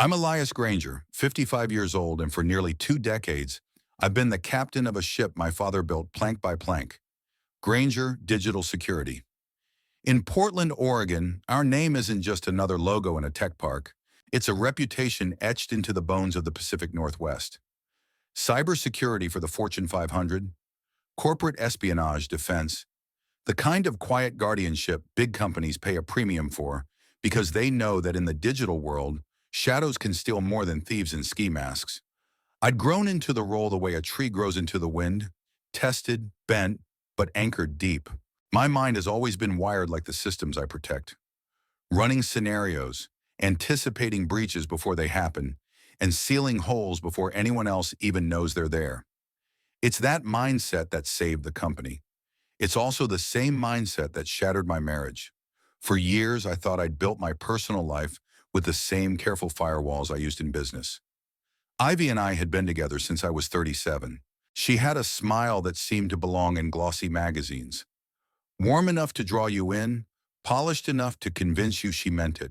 I'm Elias Granger, 55 years old, and for nearly 2 decades, I've been the captain of a ship my father built plank by plank. Granger Digital Security. In Portland, Oregon, our name isn't just another logo in a tech park. It's a reputation etched into the bones of the Pacific Northwest. Cybersecurity for the Fortune 500, corporate espionage defense, the kind of quiet guardianship big companies pay a premium for because they know that in the digital world, shadows can steal more than thieves in ski masks. I'd grown into the role the way a tree grows into the wind, tested, bent, but anchored deep. My mind has always been wired like the systems I protect, running scenarios, anticipating breaches before they happen, and sealing holes before anyone else even knows they're there. It's that mindset that saved the company. It's also the same mindset that shattered my marriage. For years, I thought I'd built my personal life with the same careful firewalls I used in business. Ivy and I had been together since I was 37. She had a smile that seemed to belong in glossy magazines. Warm enough to draw you in, polished enough to convince you she meant it.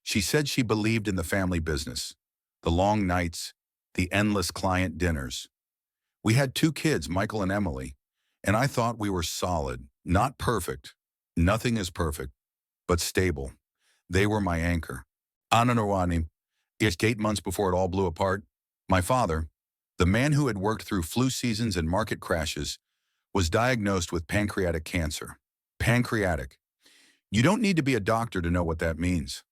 She said she believed in the family business, the long nights, the endless client dinners. We had 2 kids, Michael and Emily, and I thought we were solid, not perfect. Nothing is perfect, but stable. They were my anchor. Ananawani, it's 8 months before it all blew apart. My father, the man who had worked through flu seasons and market crashes, was diagnosed with pancreatic cancer. Pancreatic. You don't need to be a doctor to know what that means.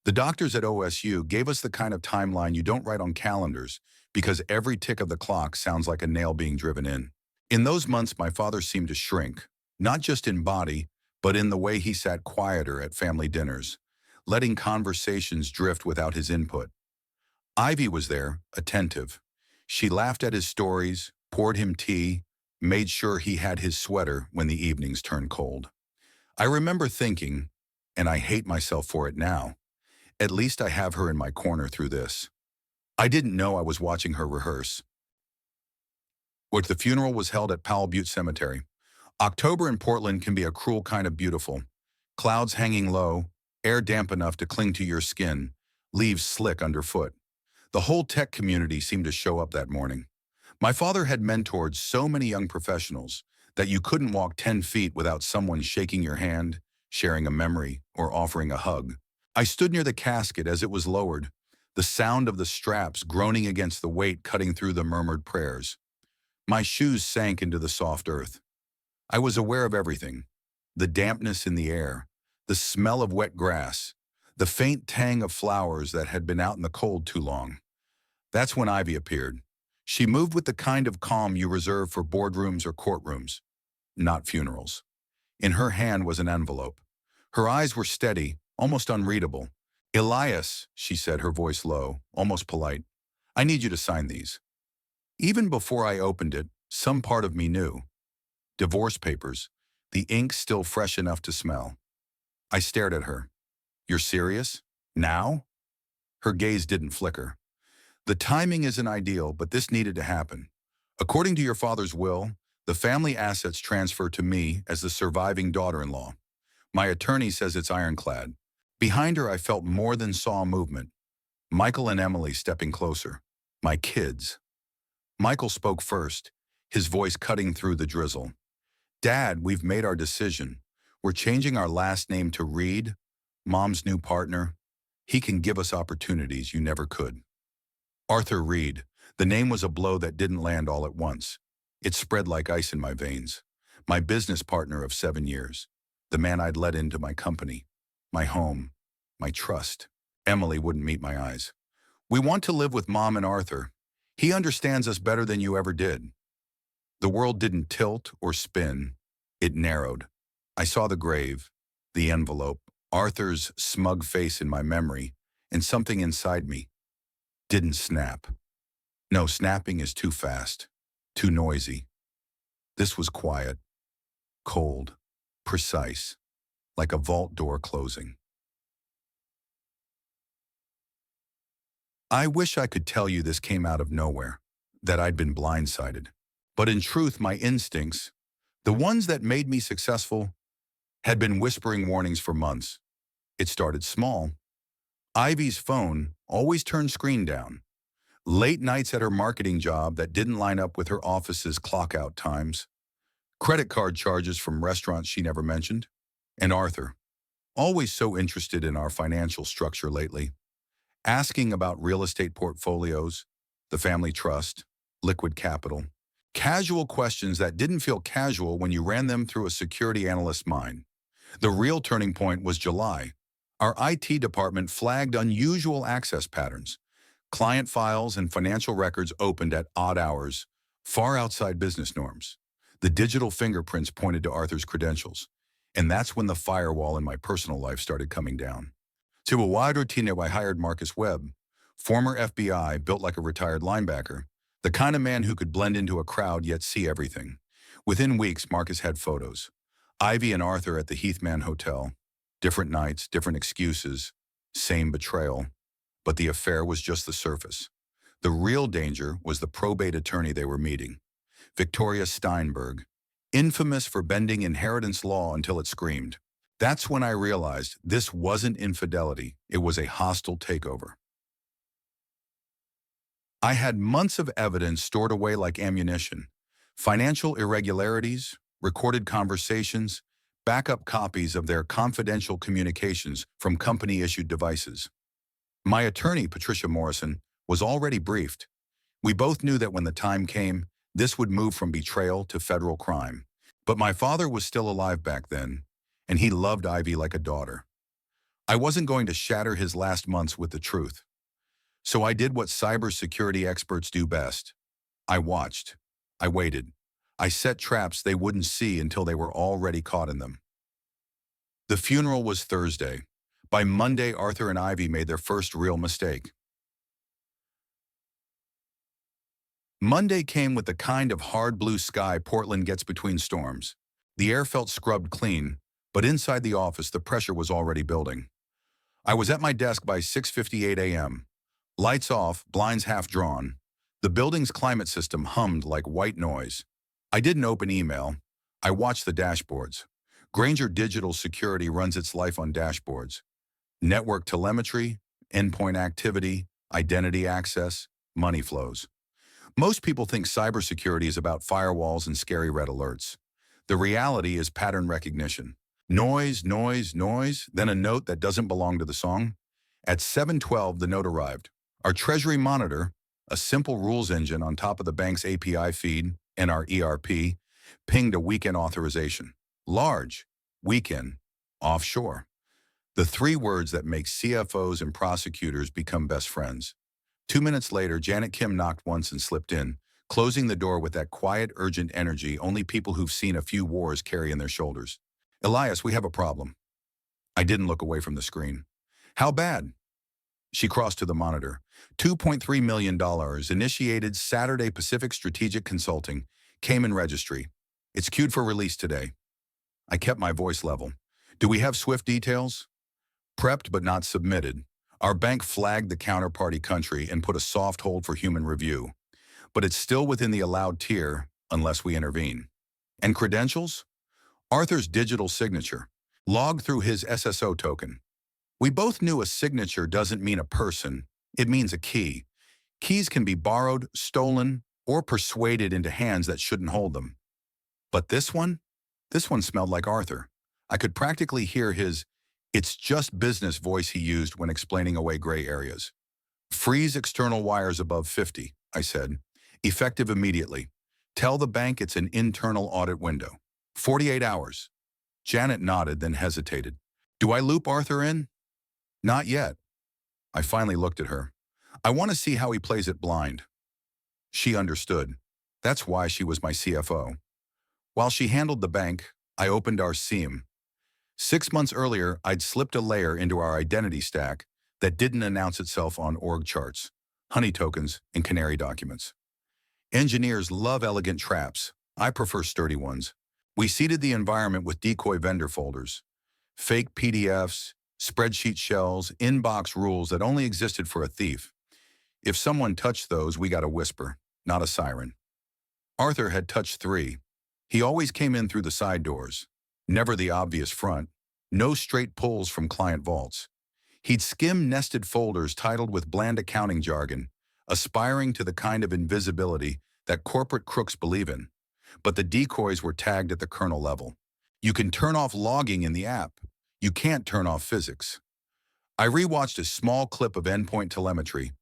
The doctors at OSU gave us the kind of timeline you don't write on calendars because every tick of the clock sounds like a nail being driven in. In those months, my father seemed to shrink, not just in body, but in the way he sat quieter at family dinners, letting conversations drift without his input. Ivy was there, attentive. She laughed at his stories, poured him tea, made sure he had his sweater when the evenings turned cold. I remember thinking, and I hate myself for it now, at least I have her in my corner through this. I didn't know I was watching her rehearse. But the funeral was held at Powell Butte Cemetery. October in Portland can be a cruel kind of beautiful. Clouds hanging low, air damp enough to cling to your skin, leaves slick underfoot. The whole tech community seemed to show up that morning. My father had mentored so many young professionals that you couldn't walk 10 feet without someone shaking your hand, sharing a memory, or offering a hug. I stood near the casket as it was lowered, the sound of the straps groaning against the weight cutting through the murmured prayers. My shoes sank into the soft earth. I was aware of everything: the dampness in the air, the smell of wet grass, the faint tang of flowers that had been out in the cold too long. That's when Ivy appeared. She moved with the kind of calm you reserve for boardrooms or courtrooms, not funerals. In her hand was an envelope. Her eyes were steady, almost unreadable. "Elias," she said, her voice low, almost polite, "I need you to sign these." Even before I opened it, some part of me knew. Divorce papers, the ink still fresh enough to smell. I stared at her. "You're serious? Now?" Her gaze didn't flicker. "The timing isn't ideal, but this needed to happen. According to your father's will, the family assets transfer to me as the surviving daughter-in-law. My attorney says it's ironclad." Behind her, I felt more than saw movement. Michael and Emily stepping closer. My kids. Michael spoke first, his voice cutting through the drizzle. "Dad, we've made our decision. We're changing our last name to Reed, Mom's new partner. He can give us opportunities you never could." Arthur Reed. The name was a blow that didn't land all at once. It spread like ice in my veins. My business partner of 7 years. The man I'd let into my company, my home, my trust. Emily wouldn't meet my eyes. "We want to live with Mom and Arthur. He understands us better than you ever did." The world didn't tilt or spin. It narrowed. I saw the grave, the envelope, Arthur's smug face in my memory, and something inside me didn't snap. No, snapping is too fast, too noisy. This was quiet, cold, precise, like a vault door closing. I wish I could tell you this came out of nowhere, that I'd been blindsided. But in truth, my instincts, the ones that made me successful, had been whispering warnings for months. It started small. Ivy's phone always turned screen down. Late nights at her marketing job that didn't line up with her office's clock-out times. Credit card charges from restaurants she never mentioned. And Arthur, always so interested in our financial structure lately, asking about real estate portfolios, the family trust, liquid capital. Casual questions that didn't feel casual when you ran them through a security analyst's mind. The real turning point was July. Our IT department flagged unusual access patterns. Client files and financial records opened at odd hours, far outside business norms. The digital fingerprints pointed to Arthur's credentials. And that's when the firewall in my personal life started coming down. To a wide routine, I hired Marcus Webb, former FBI, built like a retired linebacker, the kind of man who could blend into a crowd yet see everything. Within weeks, Marcus had photos. Ivy and Arthur at the Heathman Hotel. Different nights, different excuses, same betrayal. But the affair was just the surface. The real danger was the probate attorney they were meeting, Victoria Steinberg, infamous for bending inheritance law until it screamed. That's when I realized this wasn't infidelity, it was a hostile takeover. I had months of evidence stored away like ammunition. Financial irregularities, recorded conversations, backup copies of their confidential communications from company-issued devices. My attorney, Patricia Morrison, was already briefed. We both knew that when the time came, this would move from betrayal to federal crime. But my father was still alive back then, and he loved Ivy like a daughter. I wasn't going to shatter his last months with the truth. So I did what cybersecurity experts do best. I watched. I waited. I set traps they wouldn't see until they were already caught in them. The funeral was Thursday. By Monday, Arthur and Ivy made their first real mistake. Monday came with the kind of hard blue sky Portland gets between storms. The air felt scrubbed clean, but inside the office the pressure was already building. I was at my desk by 6:58 a.m. Lights off, blinds half drawn. The building's climate system hummed like white noise. I didn't open email. I watched the dashboards. Granger Digital Security runs its life on dashboards. Network telemetry, endpoint activity, identity access, money flows. Most people think cybersecurity is about firewalls and scary red alerts. The reality is pattern recognition. Noise, noise, noise, then a note that doesn't belong to the song. At 7:12, the note arrived. Our Treasury Monitor, a simple rules engine on top of the bank's API feed and our ERP, pinged a weekend authorization. Large, weekend, offshore. The three words that make CFOs and prosecutors become best friends. 2 minutes later, Janet Kim knocked once and slipped in, closing the door with that quiet, urgent energy only people who've seen a few wars carry in their shoulders. Elias, we have a problem. I didn't look away from the screen. How bad? She crossed to the monitor. $2.3 million, initiated Saturday Pacific Strategic Consulting, Cayman Registry. It's queued for release today. I kept my voice level. Do we have SWIFT details? Prepped but not submitted. Our bank flagged the counterparty country and put a soft hold for human review. But it's still within the allowed tier unless we intervene. And credentials? Arthur's digital signature, logged through his SSO token. We both knew a signature doesn't mean a person, it means a key. Keys can be borrowed, stolen, or persuaded into hands that shouldn't hold them. But this one smelled like Arthur. I could practically hear his "it's just business" voice he used when explaining away gray areas. Freeze external wires above 50, I said. Effective immediately. Tell the bank it's an internal audit window. 48 hours. Janet nodded, then hesitated. Do I loop Arthur in? Not yet. I finally looked at her. I want to see how he plays it blind. She understood. That's why she was my CFO. While she handled the bank, I opened our SIEM. 6 months earlier, I'd slipped a layer into our identity stack that didn't announce itself on org charts, honey tokens, and canary documents. Engineers love elegant traps. I prefer sturdy ones. We seeded the environment with decoy vendor folders, fake PDFs, spreadsheet shells, inbox rules that only existed for a thief. If someone touched those, we got a whisper, not a siren. Arthur had touched 3. He always came in through the side doors, never the obvious front, no straight pulls from client vaults. He'd skim nested folders titled with bland accounting jargon, aspiring to the kind of invisibility that corporate crooks believe in. But the decoys were tagged at the kernel level. You can turn off logging in the app. You can't turn off physics. I rewatched a small clip of endpoint telemetry,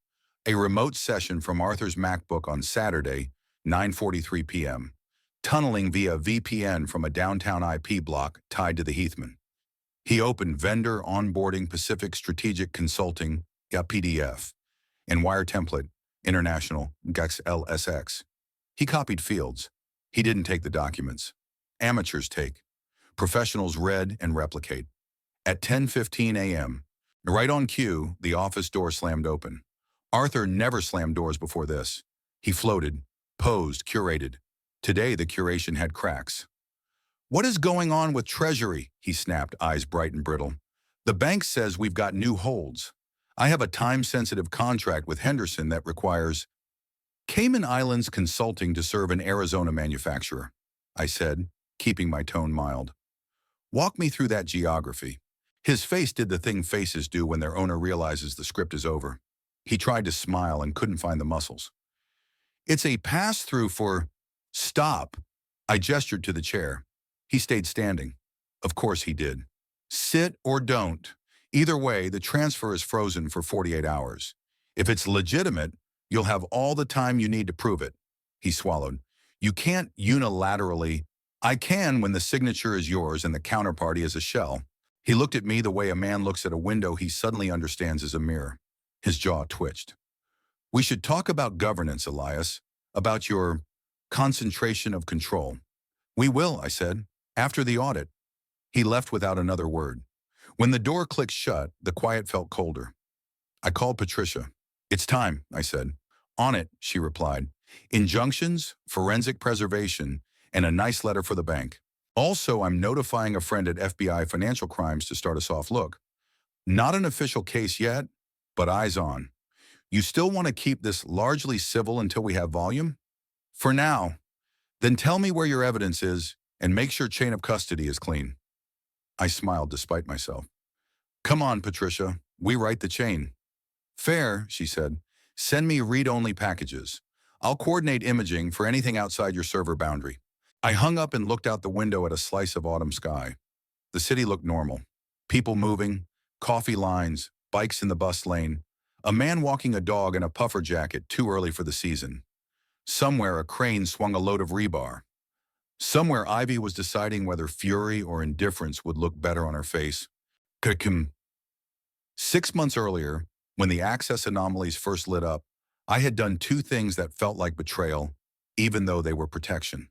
a remote session from Arthur's MacBook on Saturday, 9:43 p.m., tunneling via VPN from a downtown IP block tied to the Heathman. He opened Vendor Onboarding Pacific Strategic Consulting, PDF, and Wire Template International, LSX. He copied fields. He didn't take the documents. Amateurs take. Professionals read and replicate. At 10:15 a.m., right on cue, the office door slammed open. Arthur never slammed doors before this. He floated, posed, curated. Today, the curation had cracks. "What is going on with Treasury?" he snapped, eyes bright and brittle. "The bank says we've got new holds. I have a time-sensitive contract with Henderson that requires Cayman Islands Consulting to serve an Arizona manufacturer," I said, keeping my tone mild. "Walk me through that geography." His face did the thing faces do when their owner realizes the script is over. He tried to smile and couldn't find the muscles. "It's a pass-through for—" "Stop!" I gestured to the chair. He stayed standing. Of course he did. "Sit or don't. Either way, the transfer is frozen for 48 hours. If it's legitimate, you'll have all the time you need to prove it." He swallowed. "You can't unilaterally—" "I can when the signature is yours and the counterparty is a shell." He looked at me the way a man looks at a window he suddenly understands is a mirror. His jaw twitched. "We should talk about governance, Elias, about your concentration of control." "We will," I said, "after the audit." He left without another word. When the door clicked shut, the quiet felt colder. I called Patricia. "It's time," I said. "On it," she replied. "Injunctions, forensic preservation, and a nice letter for the bank. Also, I'm notifying a friend at FBI Financial Crimes to start a soft look. Not an official case yet, but eyes on. You still want to keep this largely civil until we have volume?" "For now." "Then tell me where your evidence is, and make sure chain of custody is clean." I smiled despite myself. "Come on, Patricia, we write the chain." "Fair," she said. "Send me read-only packages. I'll coordinate imaging for anything outside your server boundary." I hung up and looked out the window at a slice of autumn sky. The city looked normal. People moving, coffee lines, bikes in the bus lane, a man walking a dog in a puffer jacket too early for the season. Somewhere a crane swung a load of rebar. Somewhere Ivy was deciding whether fury or indifference would look better on her face. Kakim. 6 months earlier, when the access anomalies first lit up, I had done two things that felt like betrayal, even though they were protection.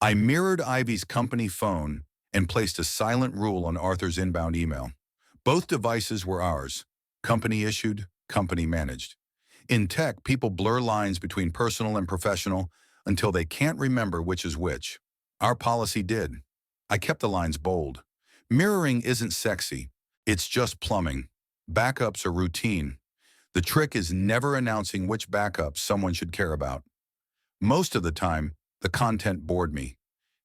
I mirrored Ivy's company phone and placed a silent rule on Arthur's inbound email. Both devices were ours, company issued, company managed. In tech, people blur lines between personal and professional until they can't remember which is which. Our policy did. I kept the lines bold. Mirroring isn't sexy. It's just plumbing. Backups are routine. The trick is never announcing which backups someone should care about. Most of the time, the content bored me.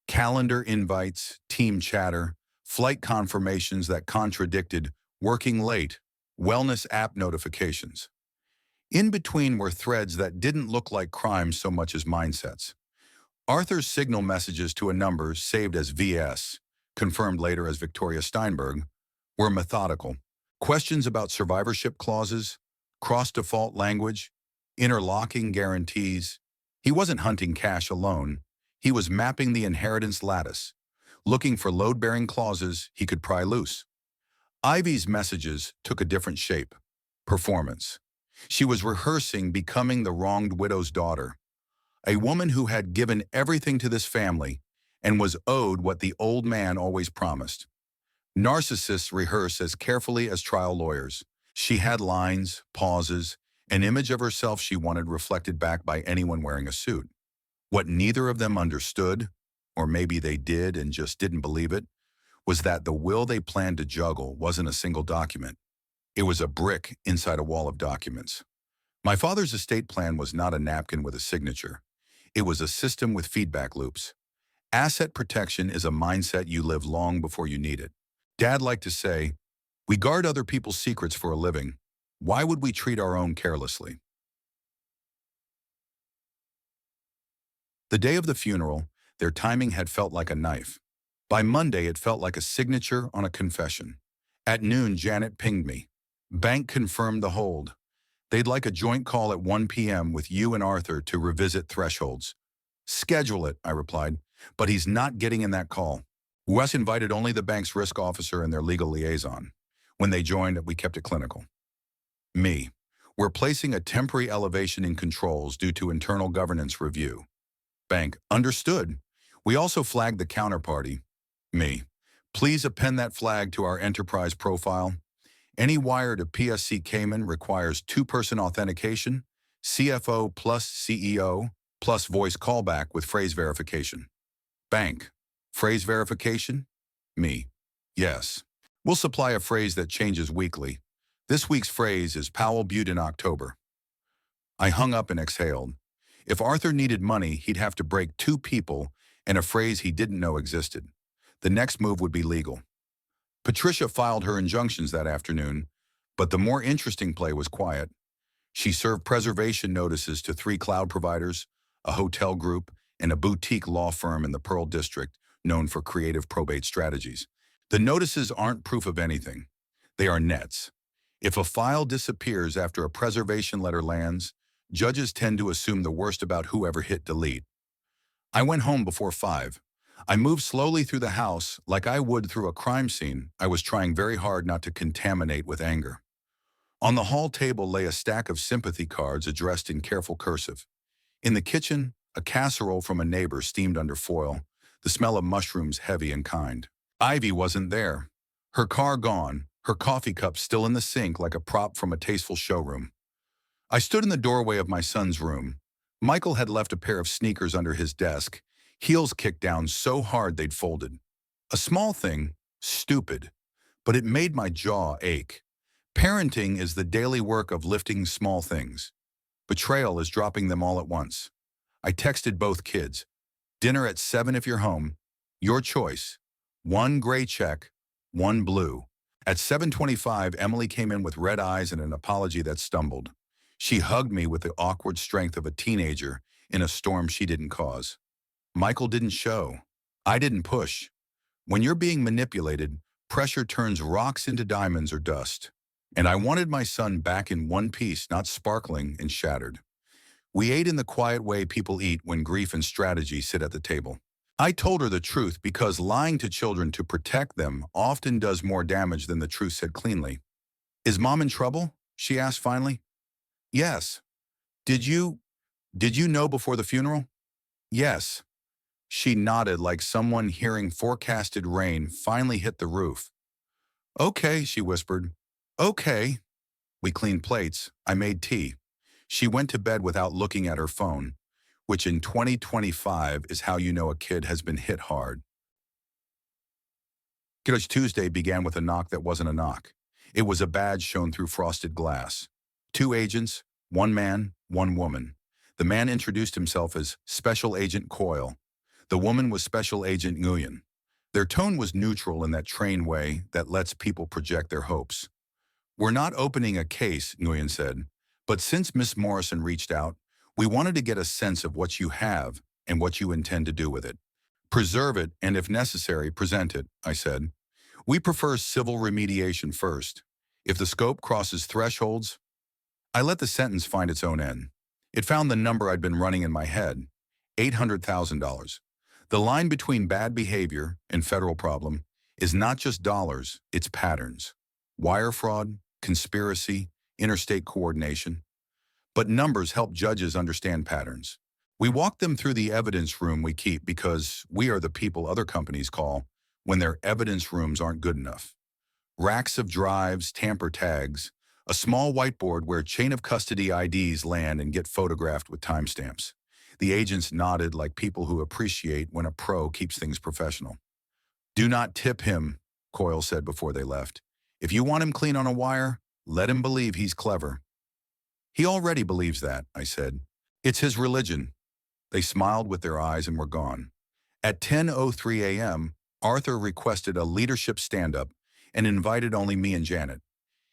Calendar invites, team chatter, flight confirmations that contradicted working late, wellness app notifications. In between were threads that didn't look like crimes so much as mindsets. Arthur's signal messages to a number saved as VS, confirmed later as Victoria Steinberg, were methodical. Questions about survivorship clauses, cross-default language, interlocking guarantees. He wasn't hunting cash alone. He was mapping the inheritance lattice, looking for load-bearing clauses he could pry loose. Ivy's messages took a different shape. Performance. She was rehearsing becoming the wronged widow's daughter, a woman who had given everything to this family and was owed what the old man always promised. Narcissists rehearse as carefully as trial lawyers. She had lines, pauses, an image of herself she wanted reflected back by anyone wearing a suit. What neither of them understood, or maybe they did and just didn't believe it, was that the will they planned to juggle wasn't a single document. It was a brick inside a wall of documents. My father's estate plan was not a napkin with a signature. It was a system with feedback loops. Asset protection is a mindset you live long before you need it. Dad liked to say, We guard other people's secrets for a living. Why would we treat our own carelessly? The day of the funeral, their timing had felt like a knife. By Monday, it felt like a signature on a confession. At noon, Janet pinged me. Bank confirmed the hold. They'd like a joint call at 1 p.m. with you and Arthur to revisit thresholds. Schedule it, I replied, but he's not getting in that call. Wes invited only the bank's risk officer and their legal liaison. When they joined, we kept it clinical. Me. We're placing a temporary elevation in controls due to internal governance review. Bank. Understood. We also flagged the counterparty. Me. Please append that flag to our enterprise profile. Any wire to PSC Cayman requires two-person authentication, CFO plus CEO, plus voice callback with phrase verification. Bank. Phrase verification? Me. Yes. We'll supply a phrase that changes weekly. This week's phrase is Powell Butte in October. I hung up and exhaled. If Arthur needed money, he'd have to break two people and a phrase he didn't know existed. The next move would be legal. Patricia filed her injunctions that afternoon, but the more interesting play was quiet. She served preservation notices to 3 cloud providers, a hotel group, and a boutique law firm in the Pearl District known for creative probate strategies. The notices aren't proof of anything. They are nets. If a file disappears after a preservation letter lands, judges tend to assume the worst about whoever hit delete. I went home before 5. I moved slowly through the house like I would through a crime scene I was trying very hard not to contaminate with anger. On the hall table lay a stack of sympathy cards addressed in careful cursive. In the kitchen, a casserole from a neighbor steamed under foil, the smell of mushrooms heavy and kind. Ivy wasn't there. Her car gone, her coffee cup still in the sink like a prop from a tasteful showroom. I stood in the doorway of my son's room. Michael had left a pair of sneakers under his desk, heels kicked down so hard they'd folded. A small thing, stupid, but it made my jaw ache. Parenting is the daily work of lifting small things. Betrayal is dropping them all at once. I texted both kids. Dinner at 7 if you're home. Your choice. 1 gray check, 1 blue. At 7:25, Emily came in with red eyes and an apology that stumbled. She hugged me with the awkward strength of a teenager in a storm she didn't cause. Michael didn't show. I didn't push. When you're being manipulated, pressure turns rocks into diamonds or dust. And I wanted my son back in one piece, not sparkling and shattered. We ate in the quiet way people eat when grief and strategy sit at the table. I told her the truth because lying to children to protect them often does more damage than the truth said cleanly. Is Mom in trouble? She asked finally. Yes. Did you know before the funeral? Yes. She nodded like someone hearing forecasted rain finally hit the roof. Okay, she whispered. Okay. We cleaned plates. I made tea. She went to bed without looking at her phone, which in 2025 is how you know a kid has been hit hard. Kiddo's Tuesday began with a knock that wasn't a knock. It was a badge shown through frosted glass. 2 agents, 1 man, 1 woman. The man introduced himself as Special Agent Coyle. The woman was Special Agent Nguyen. Their tone was neutral in that trained way that lets people project their hopes. We're not opening a case, Nguyen said, but since Miss Morrison reached out, we wanted to get a sense of what you have and what you intend to do with it. Preserve it and, if necessary, present it, I said. We prefer civil remediation first. If the scope crosses thresholds, I let the sentence find its own end. It found the number I'd been running in my head, $800,000. The line between bad behavior and federal problem is not just dollars, it's patterns. Wire fraud, conspiracy, interstate coordination. But numbers help judges understand patterns. We walk them through the evidence room we keep because we are the people other companies call when their evidence rooms aren't good enough. Racks of drives, tamper tags, a small whiteboard where chain of custody IDs land and get photographed with timestamps. The agents nodded like people who appreciate when a pro keeps things professional. Do not tip him, Coyle said before they left. If you want him clean on a wire, let him believe he's clever. He already believes that, I said. It's his religion. They smiled with their eyes and were gone. At 10:03 a.m., Arthur requested a leadership stand-up and invited only me and Janet.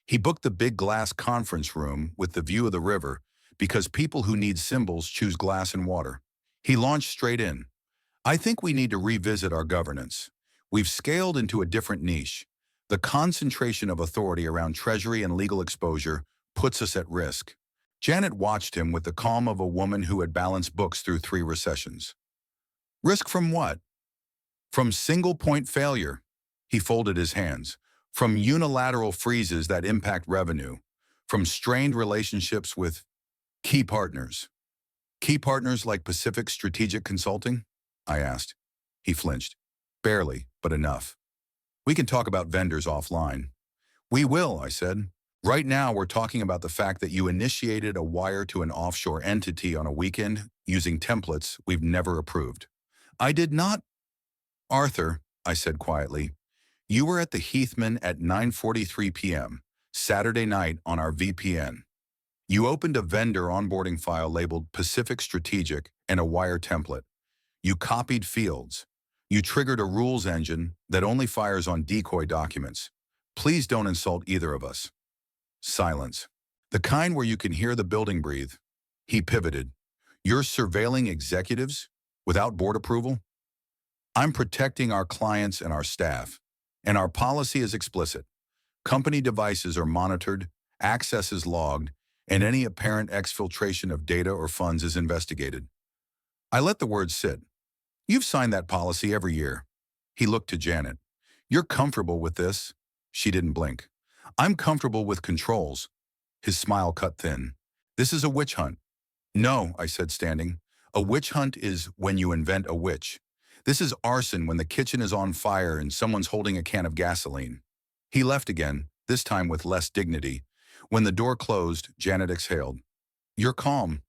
He booked the big glass conference room with the view of the river because people who need symbols choose glass and water. He launched straight in. I think we need to revisit our governance. We've scaled into a different niche. The concentration of authority around treasury and legal exposure puts us at risk. Janet watched him with the calm of a woman who had balanced books through 3 recessions. Risk from what? From single-point failure. He folded his hands. From unilateral freezes that impact revenue. From strained relationships with key partners. Key partners like Pacific Strategic Consulting? I asked. He flinched. Barely, but enough. We can talk about vendors offline. We will, I said. Right now, we're talking about the fact that you initiated a wire to an offshore entity on a weekend using templates we've never approved. I did not. Arthur, I said quietly, you were at the Heathman at 9:43 p.m., Saturday night on our VPN. You opened a vendor onboarding file labeled Pacific Strategic and a wire template. You copied fields. You triggered a rules engine that only fires on decoy documents. Please don't insult either of us. Silence. The kind where you can hear the building breathe. He pivoted. You're surveilling executives without board approval? I'm protecting our clients and our staff, and our policy is explicit. Company devices are monitored, access is logged, and any apparent exfiltration of data or funds is investigated. I let the words sit. You've signed that policy every year. He looked to Janet. You're comfortable with this? She didn't blink. I'm comfortable with controls. His smile cut thin. This is a witch hunt. No, I said, standing. A witch hunt is when you invent a witch. This is arson when the kitchen is on fire and someone's holding a can of gasoline. He left again, this time with less dignity. When the door closed, Janet exhaled. You're calm.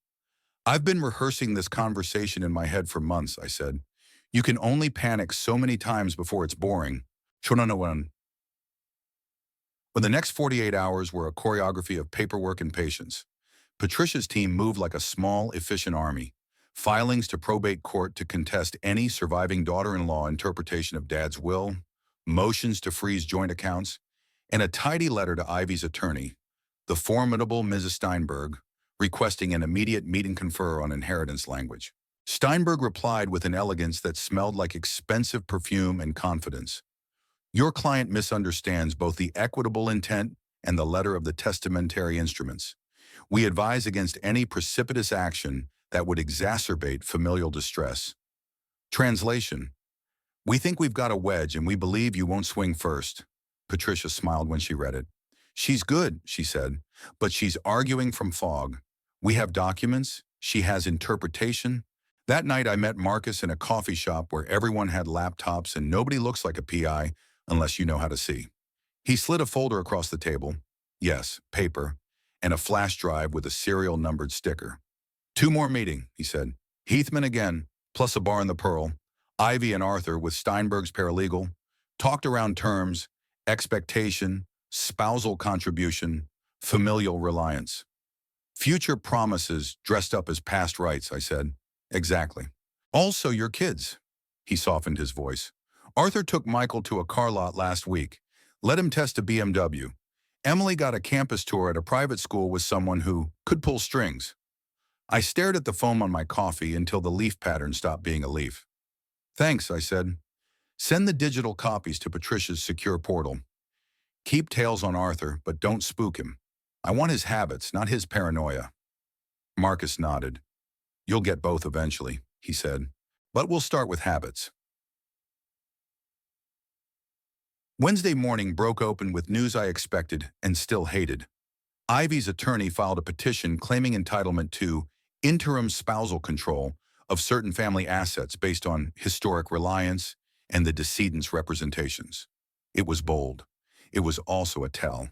I've been rehearsing this conversation in my head for months, I said. You can only panic so many times before it's boring. When the next 48 hours were a choreography of paperwork and patience. Patricia's team moved like a small, efficient army. Filings to probate court to contest any surviving daughter-in-law interpretation of Dad's will, motions to freeze joint accounts, and a tidy letter to Ivy's attorney, the formidable Mrs. Steinberg, requesting an immediate meet and confer on inheritance language. Steinberg replied with an elegance that smelled like expensive perfume and confidence. Your client misunderstands both the equitable intent and the letter of the testamentary instruments. We advise against any precipitous action that would exacerbate familial distress. Translation. We think we've got a wedge and we believe you won't swing first. Patricia smiled when she read it. She's good, she said, but she's arguing from fog. We have documents. She has interpretation. That night I met Marcus in a coffee shop where everyone had laptops and nobody looks like a PI unless you know how to see. He slid a folder across the table. Yes, paper, and a flash drive with a serial numbered sticker. 2 more meeting, he said. Heathman again, plus a bar in the Pearl. Ivy and Arthur with Steinberg's paralegal. Talked around terms, expectation, spousal contribution, familial reliance. Future promises dressed up as past rights, I said. Exactly. Also your kids. He softened his voice. Arthur took Michael to a car lot last week. Let him test a BMW. Emily got a campus tour at a private school with someone who could pull strings. I stared at the foam on my coffee until the leaf pattern stopped being a leaf. Thanks, I said. Send the digital copies to Patricia's secure portal. Keep tails on Arthur, but don't spook him. I want his habits, not his paranoia. Marcus nodded. You'll get both eventually, he said. But we'll start with habits. Wednesday morning broke open with news I expected and still hated. Ivy's attorney filed a petition claiming entitlement to interim spousal control of certain family assets based on historic reliance and the decedent's representations. It was bold. It was also a tell.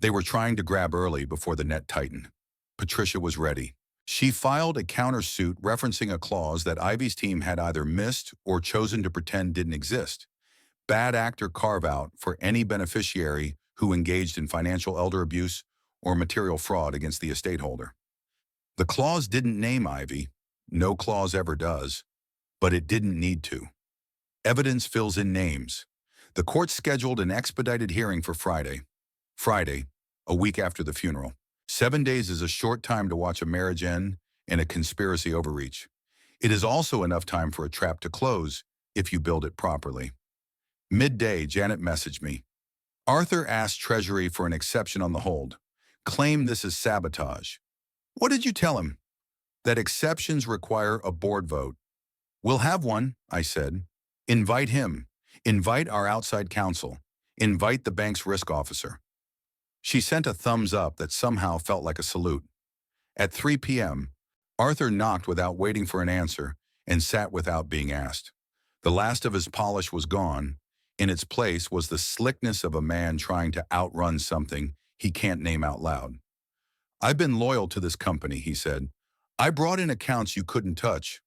They were trying to grab early before the net tightened. Patricia was ready. She filed a countersuit referencing a clause that Ivy's team had either missed or chosen to pretend didn't exist. Bad actor carve-out for any beneficiary who engaged in financial elder abuse or material fraud against the estate holder. The clause didn't name Ivy. No clause ever does. But it didn't need to. Evidence fills in names. The court scheduled an expedited hearing for Friday. Friday, a week after the funeral. 7 days is a short time to watch a marriage end and a conspiracy overreach. It is also enough time for a trap to close if you build it properly. Midday, Janet messaged me. Arthur asked Treasury for an exception on the hold. Claimed this is sabotage. What did you tell him? That exceptions require a board vote. We'll have one, I said. Invite him. Invite our outside counsel. Invite the bank's risk officer. She sent a thumbs up that somehow felt like a salute. At 3 p.m., Arthur knocked without waiting for an answer and sat without being asked. The last of his polish was gone. In its place was the slickness of a man trying to outrun something he can't name out loud. I've been loyal to this company, he said. I brought in accounts you couldn't touch.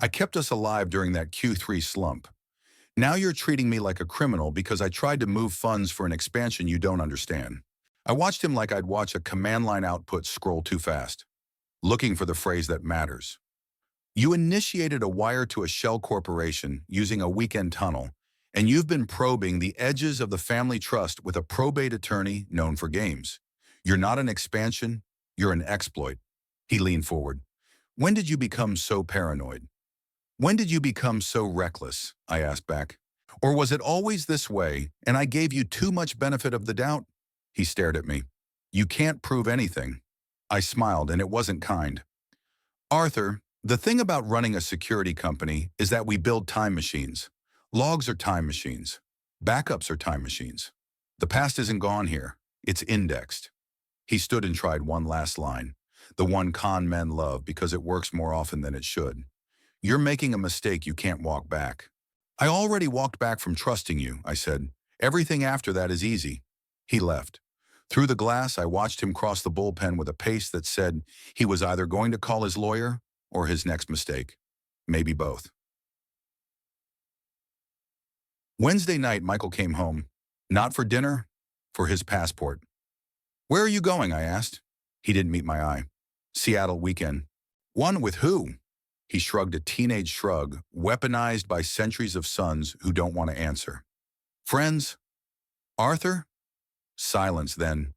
I kept us alive during that Q3 slump. Now you're treating me like a criminal because I tried to move funds for an expansion you don't understand. I watched him like I'd watch a command line output scroll too fast, looking for the phrase that matters. You initiated a wire to a shell corporation using a weekend tunnel, and you've been probing the edges of the family trust with a probate attorney known for games. You're not an expansion, you're an exploit. He leaned forward. When did you become so paranoid? When did you become so reckless? I asked back. Or was it always this way, and I gave you too much benefit of the doubt? He stared at me. You can't prove anything. I smiled, and it wasn't kind. Arthur, the thing about running a security company is that we build time machines. Logs are time machines. Backups are time machines. The past isn't gone here. It's indexed. He stood and tried one last line, the one con men love because it works more often than it should. You're making a mistake you can't walk back. I already walked back from trusting you, I said. Everything after that is easy. He left. Through the glass, I watched him cross the bullpen with a pace that said he was either going to call his lawyer or his next mistake. Maybe both. Wednesday night, Michael came home. Not for dinner, for his passport. Where are you going? I asked. He didn't meet my eye. Seattle weekend. One with who? He shrugged a teenage shrug, weaponized by centuries of sons who don't want to answer. Friends? Arthur? Silence then.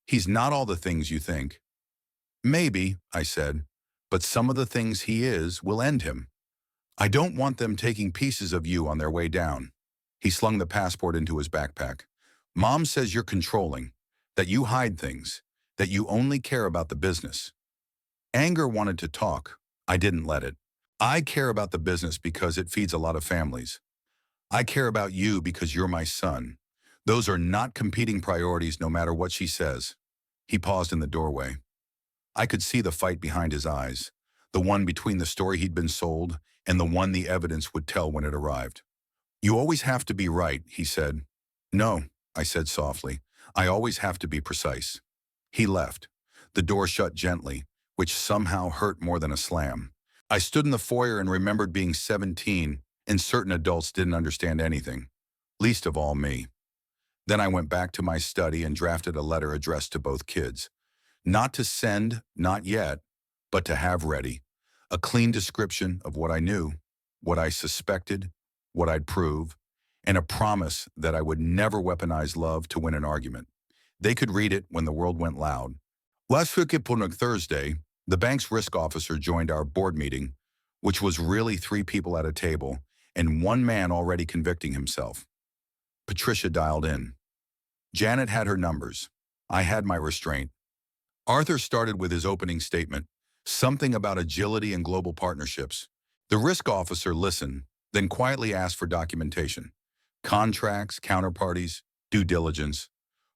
He's not all the things you think. Maybe, I said, but some of the things he is will end him. I don't want them taking pieces of you on their way down. He slung the passport into his backpack. Mom says you're controlling, that you hide things, that you only care about the business. Anger wanted to talk. I didn't let it. I care about the business because it feeds a lot of families. I care about you because you're my son. Those are not competing priorities no matter what she says. He paused in the doorway. I could see the fight behind his eyes, the one between the story he'd been sold and the one the evidence would tell when it arrived. You always have to be right, he said. No, I said softly. I always have to be precise. He left. The door shut gently, which somehow hurt more than a slam. I stood in the foyer and remembered being 17, and certain adults didn't understand anything, least of all me. Then I went back to my study and drafted a letter addressed to both kids. Not to send, not yet, but to have ready. A clean description of what I knew, what I suspected, what I'd prove, and a promise that I would never weaponize love to win an argument. They could read it when the world went loud. Last week on Thursday, the bank's risk officer joined our board meeting, which was really 3 people at a table and 1 man already convicting himself. Patricia dialed in. Janet had her numbers. I had my restraint. Arthur started with his opening statement, something about agility and global partnerships. The risk officer listened, then quietly asked for documentation. Contracts, counterparties, due diligence.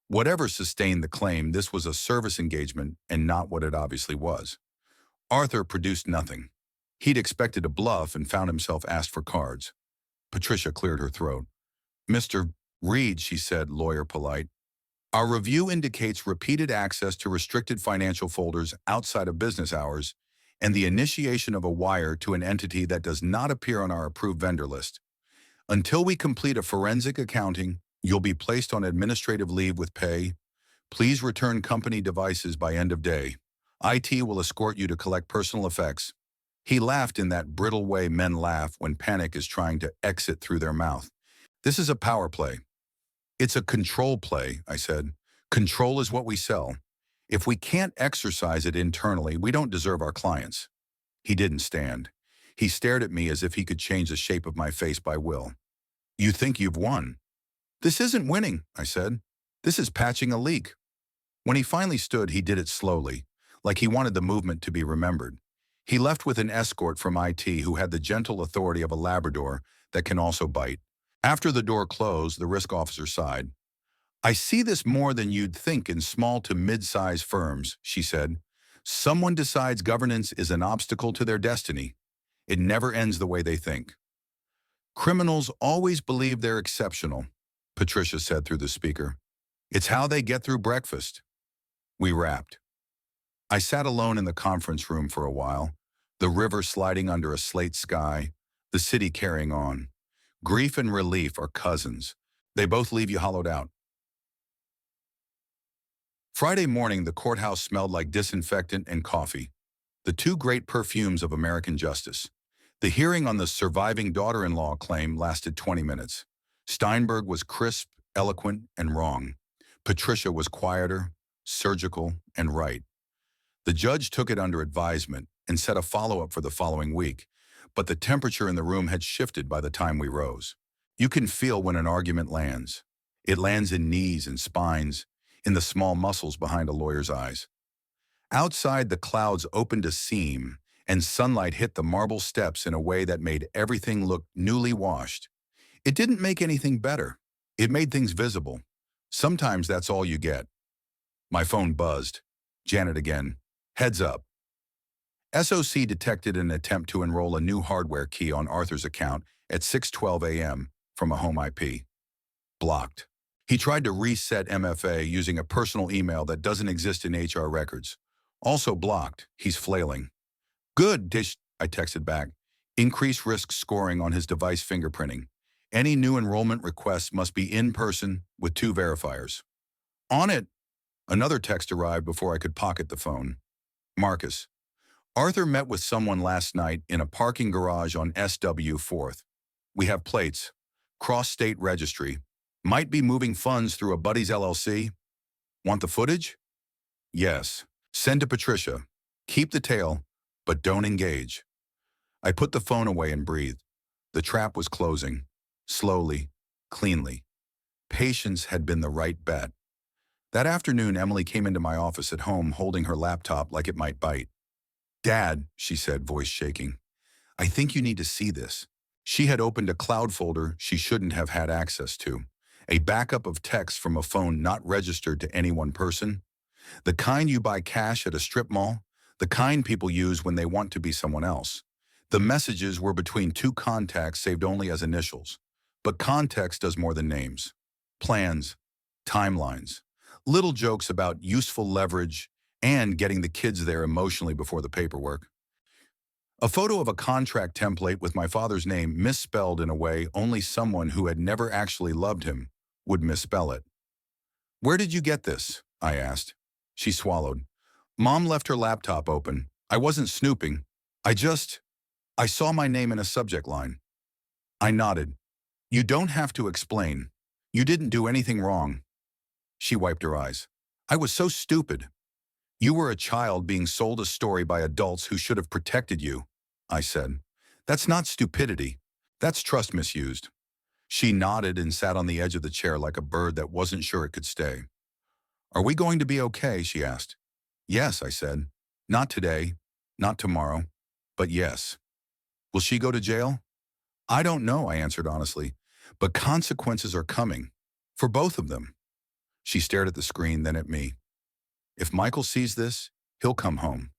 Whatever sustained the claim, this was a service engagement and not what it obviously was. Arthur produced nothing. He'd expected a bluff and found himself asked for cards. Patricia cleared her throat. Mr. Reed, she said, lawyer polite. Our review indicates repeated access to restricted financial folders outside of business hours and the initiation of a wire to an entity that does not appear on our approved vendor list. Until we complete a forensic accounting, you'll be placed on administrative leave with pay. Please return company devices by end of day. IT will escort you to collect personal effects. He laughed in that brittle way men laugh when panic is trying to exit through their mouth. This is a power play. It's a control play, I said. Control is what we sell. If we can't exercise it internally, we don't deserve our clients. He didn't stand. He stared at me as if he could change the shape of my face by will. You think you've won? This isn't winning, I said. This is patching a leak. When he finally stood, he did it slowly, like he wanted the movement to be remembered. He left with an escort from IT who had the gentle authority of a Labrador that can also bite. After the door closed, the risk officer sighed. I see this more than you'd think in small to mid-size firms, she said. Someone decides governance is an obstacle to their destiny. It never ends the way they think. Criminals always believe they're exceptional, Patricia said through the speaker. It's how they get through breakfast. We wrapped. I sat alone in the conference room for a while, the river sliding under a slate sky, the city carrying on. Grief and relief are cousins. They both leave you hollowed out. Friday morning, the courthouse smelled like disinfectant and coffee, the two great perfumes of American justice. The hearing on the surviving daughter-in-law claim lasted 20 minutes. Steinberg was crisp, eloquent, and wrong. Patricia was quieter, surgical, and right. The judge took it under advisement and set a follow-up for the following week, but the temperature in the room had shifted by the time we rose. You can feel when an argument lands. It lands in knees and spines, in the small muscles behind a lawyer's eyes. Outside, the clouds opened a seam, and sunlight hit the marble steps in a way that made everything look newly washed. It didn't make anything better. It made things visible. Sometimes that's all you get. My phone buzzed. Janet again. Heads up. SOC detected an attempt to enroll a new hardware key on Arthur's account at 6:12 a.m. from a home IP. Blocked. He tried to reset MFA using a personal email that doesn't exist in HR records. Also blocked. He's flailing. Good, Dish, I texted back. Increase risk scoring on his device fingerprinting. Any new enrollment requests must be in person with 2 verifiers. On it. Another text arrived before I could pocket the phone. Marcus. Arthur met with someone last night in a parking garage on SW 4th. We have plates. Cross-state registry. Might be moving funds through a buddy's LLC. Want the footage? Yes. Send to Patricia. Keep the tail, but don't engage. I put the phone away and breathed. The trap was closing. Slowly, cleanly. Patience had been the right bet. That afternoon, Emily came into my office at home holding her laptop like it might bite. Dad, she said, voice shaking, I think you need to see this. She had opened a cloud folder she shouldn't have had access to. A backup of text from a phone not registered to any one person. The kind you buy cash at a strip mall. The kind people use when they want to be someone else. The messages were between 2 contacts saved only as initials. But context does more than names. Plans, timelines, little jokes about useful leverage and getting the kids there emotionally before the paperwork. A photo of a contract template with my father's name misspelled in a way only someone who had never actually loved him would misspell it. Where did you get this? I asked. She swallowed. Mom left her laptop open. I wasn't snooping. I saw my name in a subject line. I nodded. You don't have to explain. You didn't do anything wrong. She wiped her eyes. I was so stupid. You were a child being sold a story by adults who should have protected you, I said. That's not stupidity. That's trust misused. She nodded and sat on the edge of the chair like a bird that wasn't sure it could stay. Are we going to be okay? She asked. Yes, I said. Not today, not tomorrow, but yes. Will she go to jail? I don't know, I answered honestly, but consequences are coming. For both of them. She stared at the screen, then at me. If Michael sees this, he'll come home.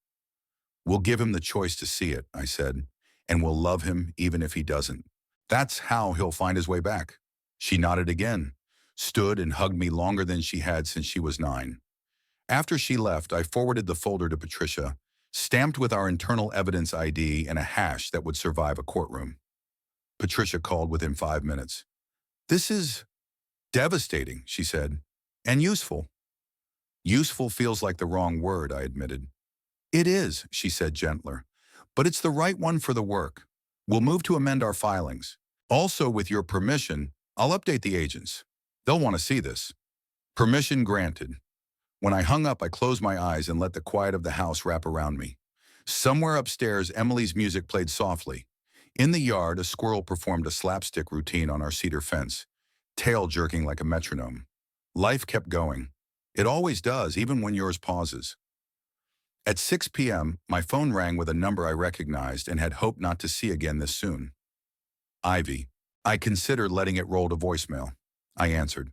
We'll give him the choice to see it, I said, and we'll love him even if he doesn't. That's how he'll find his way back. She nodded again, stood and hugged me longer than she had since she was 9. After she left, I forwarded the folder to Patricia, stamped with our internal evidence ID and a hash that would survive a courtroom. Patricia called within 5 minutes. This is devastating, she said, and useful. Useful feels like the wrong word, I admitted. It is, she said gentler, but it's the right one for the work. We'll move to amend our filings. Also, with your permission, I'll update the agents. They'll want to see this. Permission granted. When I hung up, I closed my eyes and let the quiet of the house wrap around me. Somewhere upstairs, Emily's music played softly. In the yard, a squirrel performed a slapstick routine on our cedar fence, tail jerking like a metronome. Life kept going. It always does, even when yours pauses. At 6 p.m., my phone rang with a number I recognized and had hoped not to see again this soon. Ivy. I considered letting it roll to voicemail. I answered.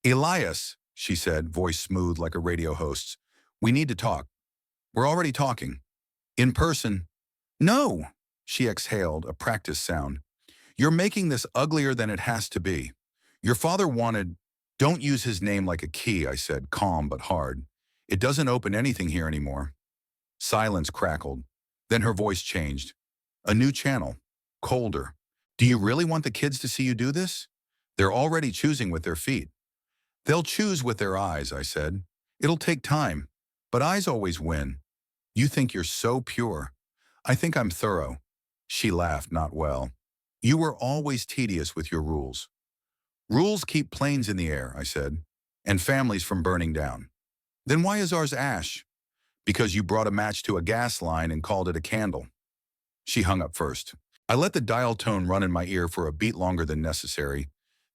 Elias, she said, voice smooth like a radio host's. We need to talk. We're already talking. In person. No, she exhaled, a practice sound. You're making this uglier than it has to be. Your father wanted. Don't use his name like a key, I said, calm but hard. It doesn't open anything here anymore. Silence crackled. Then her voice changed. A new channel. Colder. Do you really want the kids to see you do this? They're already choosing with their feet. They'll choose with their eyes, I said. It'll take time, but eyes always win. You think you're so pure. I think I'm thorough. She laughed, not well. You were always tedious with your rules. Rules keep planes in the air, I said, and families from burning down. Then why is ours ash? Because you brought a match to a gas line and called it a candle. She hung up first. I let the dial tone run in my ear for a beat longer than necessary,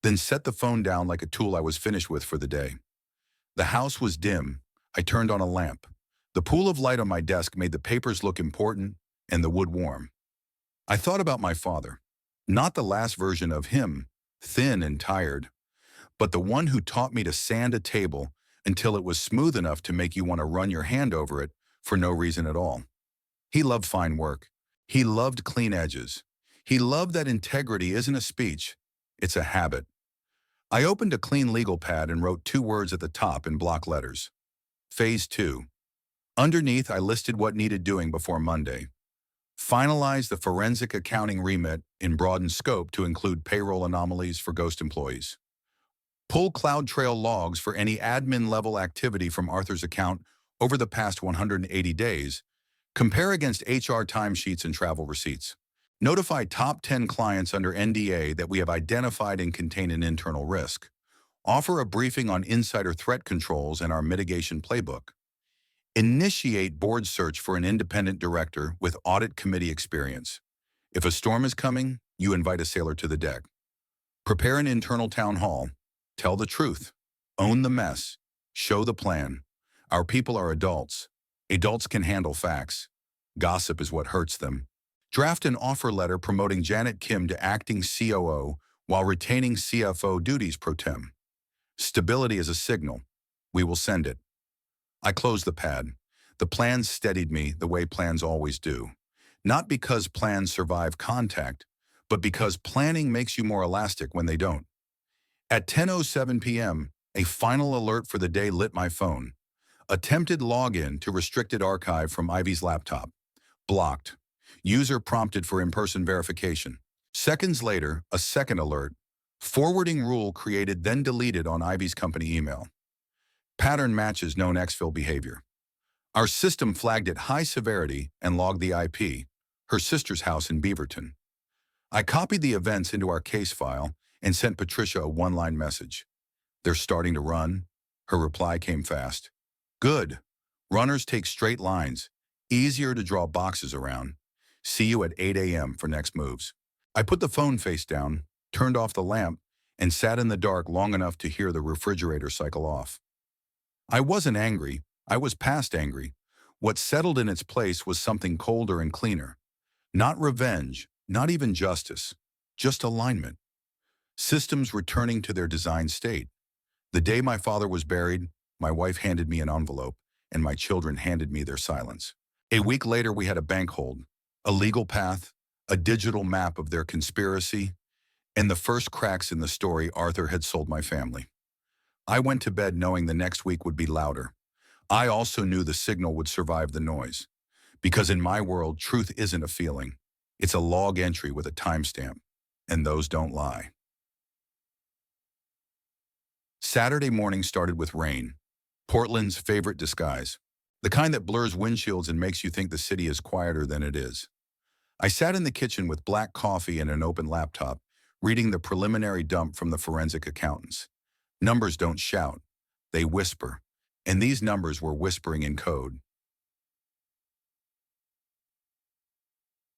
then set the phone down like a tool I was finished with for the day. The house was dim. I turned on a lamp. The pool of light on my desk made the papers look important and the wood warm. I thought about my father. Not the last version of him, thin and tired, but the one who taught me to sand a table until it was smooth enough to make you want to run your hand over it for no reason at all. He loved fine work. He loved clean edges. He loved that integrity isn't a speech, it's a habit. I opened a clean legal pad and wrote 2 words at the top in block letters. Phase 2. Underneath, I listed what needed doing before Monday. Finalize the forensic accounting remit in broadened scope to include payroll anomalies for ghost employees. Pull CloudTrail logs for any admin-level activity from Arthur's account over the past 180 days. Compare against HR timesheets and travel receipts. Notify top 10 clients under NDA that we have identified and contain an internal risk. Offer a briefing on insider threat controls and our mitigation playbook. Initiate board search for an independent director with audit committee experience. If a storm is coming, you invite a sailor to the deck. Prepare an internal town hall. Tell the truth. Own the mess. Show the plan. Our people are adults. Adults can handle facts. Gossip is what hurts them. Draft an offer letter promoting Janet Kim to acting COO while retaining CFO duties pro tem. Stability is a signal. We will send it. I closed the pad. The plans steadied me the way plans always do. Not because plans survive contact, but because planning makes you more elastic when they don't. At 10:07 p.m., a final alert for the day lit my phone. Attempted login to restricted archive from Ivy's laptop. Blocked. User prompted for in-person verification. Seconds later, a second alert. Forwarding rule created then deleted on Ivy's company email. Pattern matches known exfil behavior. Our system flagged it high severity and logged the IP, her sister's house in Beaverton. I copied the events into our case file and sent Patricia a one-line message. They're starting to run. Her reply came fast. Good. Runners take straight lines. Easier to draw boxes around. See you at 8 a.m. for next moves. I put the phone face down, turned off the lamp, and sat in the dark long enough to hear the refrigerator cycle off. I wasn't angry. I was past angry. What settled in its place was something colder and cleaner. Not revenge, not even justice, just alignment. Systems returning to their design state. The day my father was buried, my wife handed me an envelope, and my children handed me their silence. A week later, we had a bank hold, a legal path, a digital map of their conspiracy, and the first cracks in the story Arthur had sold my family. I went to bed knowing the next week would be louder. I also knew the signal would survive the noise. Because in my world, truth isn't a feeling. It's a log entry with a timestamp, and those don't lie. Saturday morning started with rain. Portland's favorite disguise. The kind that blurs windshields and makes you think the city is quieter than it is. I sat in the kitchen with black coffee and an open laptop, reading the preliminary dump from the forensic accountants. Numbers don't shout, they whisper. And these numbers were whispering in code.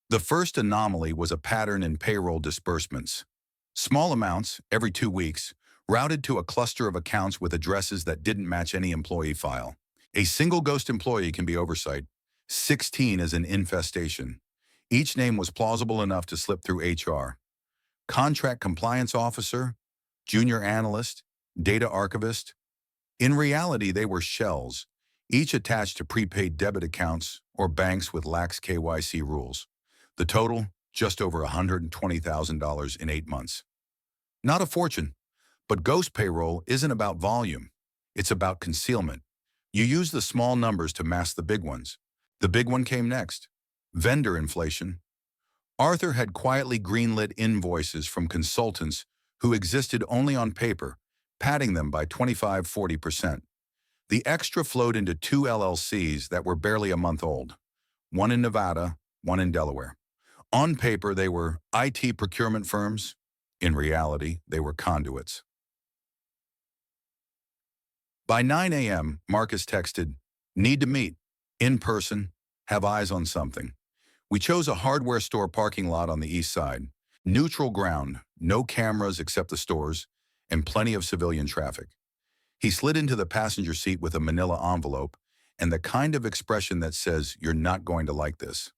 The first anomaly was a pattern in payroll disbursements. Small amounts, every 2 weeks, routed to a cluster of accounts with addresses that didn't match any employee file. A single ghost employee can be oversight. 16 is an infestation. Each name was plausible enough to slip through HR. Contract compliance officer, junior analyst, data archivist. In reality, they were shells, each attached to prepaid debit accounts or banks with lax KYC rules. The total, just over $120,000 in 8 months. Not a fortune, but ghost payroll isn't about volume. It's about concealment. You use the small numbers to mask the big ones. The big one came next. Vendor inflation. Arthur had quietly greenlit invoices from consultants who existed only on paper, padding them by 25–40%. The extra flowed into 2 LLCs that were barely a month old, one in Nevada, one in Delaware. On paper, they were IT procurement firms. In reality, they were conduits. By 9 a.m., Marcus texted, "Need to meet. In person. Have eyes on something." We chose a hardware store parking lot on the east side. Neutral ground, no cameras except the stores, and plenty of civilian traffic. He slid into the passenger seat with a manila envelope and the kind of expression that says, "You're not going to like this."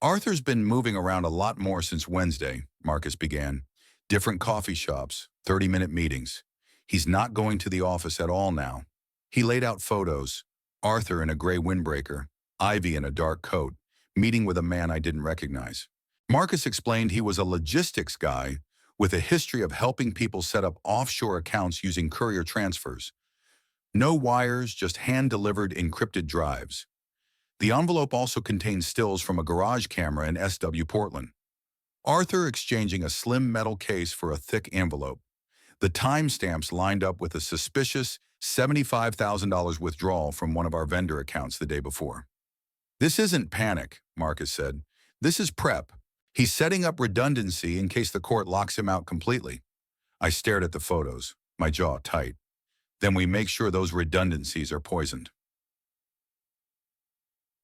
Arthur's been moving around a lot more since Wednesday, Marcus began. Different coffee shops, 30-minute meetings. He's not going to the office at all now. He laid out photos. Arthur in a gray windbreaker, Ivy in a dark coat, meeting with a man I didn't recognize. Marcus explained he was a logistics guy with a history of helping people set up offshore accounts using courier transfers. No wires, just hand-delivered encrypted drives. The envelope also contained stills from a garage camera in SW Portland. Arthur exchanging a slim metal case for a thick envelope. The timestamps lined up with a suspicious $75,000 withdrawal from one of our vendor accounts the day before. "This isn't panic," Marcus said. "This is prep. He's setting up redundancy in case the court locks him out completely." I stared at the photos, my jaw tight. Then we make sure those redundancies are poisoned.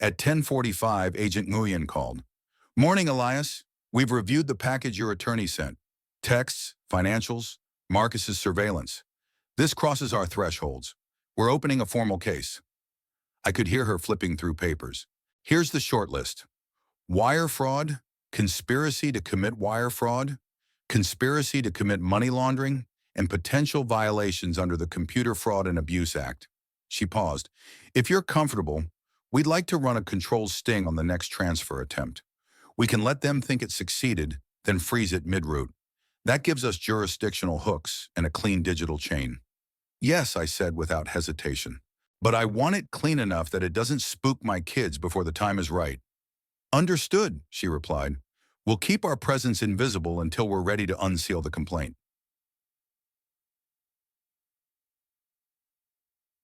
At 10:45, Agent Nguyen called. "Morning, Elias. We've reviewed the package your attorney sent. Texts, financials, Marcus's surveillance. This crosses our thresholds. We're opening a formal case." I could hear her flipping through papers. Here's the short list. Wire fraud, conspiracy to commit wire fraud, conspiracy to commit money laundering, and potential violations under the Computer Fraud and Abuse Act. She paused. "If you're comfortable, we'd like to run a controlled sting on the next transfer attempt. We can let them think it succeeded, then freeze it mid-route. That gives us jurisdictional hooks and a clean digital chain." "Yes," I said without hesitation. "But I want it clean enough that it doesn't spook my kids before the time is right." "Understood," she replied. "We'll keep our presence invisible until we're ready to unseal the complaint."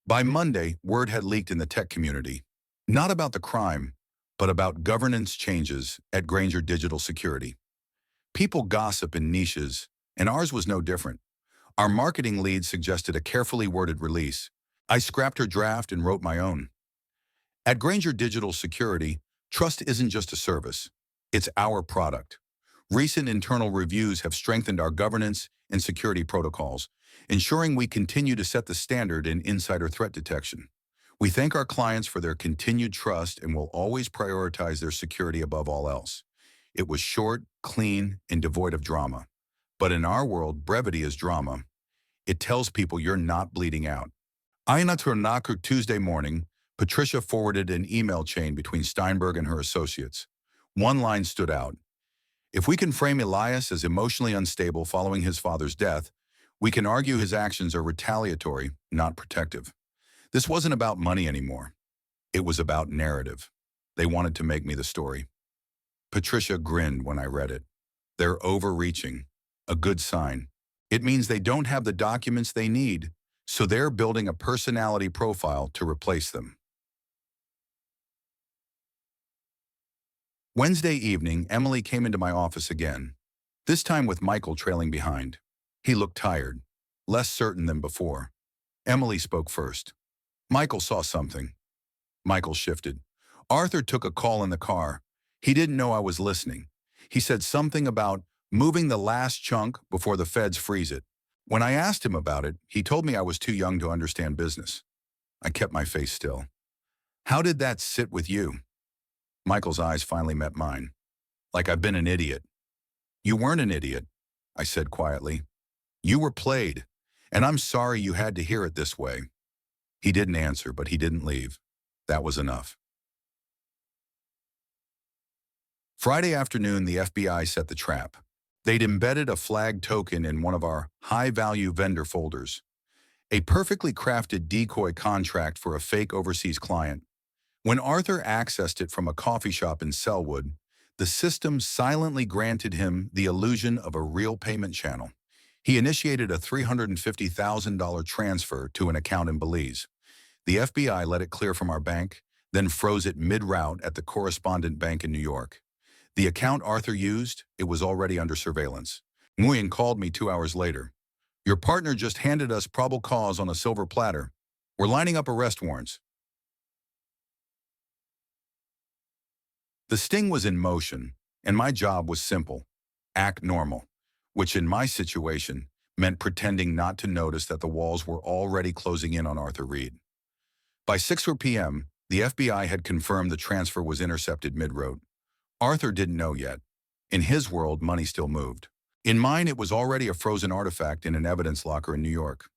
By Monday, word had leaked in the tech community. Not about the crime, but about governance changes at Granger Digital Security. People gossip in niches, and ours was no different. Our marketing lead suggested a carefully worded release. I scrapped her draft and wrote my own. At Granger Digital Security, trust isn't just a service. It's our product. Recent internal reviews have strengthened our governance and security protocols, ensuring we continue to set the standard in insider threat detection. We thank our clients for their continued trust and will always prioritize their security above all else. It was short, clean, and devoid of drama. But in our world, brevity is drama. It tells people you're not bleeding out. Aina Turnaker Tuesday morning, Patricia forwarded an email chain between Steinberg and her associates. One line stood out. "If we can frame Elias as emotionally unstable following his father's death, we can argue his actions are retaliatory, not protective." This wasn't about money anymore. It was about narrative. They wanted to make me the story. Patricia grinned when I read it. They're overreaching. A good sign. It means they don't have the documents they need, so they're building a personality profile to replace them. Wednesday evening, Emily came into my office again. this time with Michael trailing behind. He looked tired, less certain than before. Emily spoke first. Michael saw something. Michael shifted. Arthur took a call in the car. He didn't know I was listening. He said something about moving the last chunk before the feds freeze it. When I asked him about it, he told me I was too young to understand business. I kept my face still. How did that sit with you? Michael's eyes finally met mine. Like I've been an idiot. You weren't an idiot, I said quietly. You were played, and I'm sorry you had to hear it this way. He didn't answer, but he didn't leave. That was enough. Friday afternoon, the FBI set the trap. They'd embedded a flag token in one of our high-value vendor folders, a perfectly crafted decoy contract for a fake overseas client. When Arthur accessed it from a coffee shop in Selwood, the system silently granted him the illusion of a real payment channel. He initiated a $350,000 transfer to an account in Belize. The FBI let it clear from our bank, then froze it mid-route at the correspondent bank in New York. The account Arthur used, it was already under surveillance. Nguyen called me 2 hours later. Your partner just handed us probable cause on a silver platter. We're lining up arrest warrants. The sting was in motion, and my job was simple. Act normal, which in my situation meant pretending not to notice that the walls were already closing in on Arthur Reed. By 6 p.m., the FBI had confirmed the transfer was intercepted mid-road. Arthur didn't know yet. In his world, money still moved. In mine, it was already a frozen artifact in an evidence locker in New York.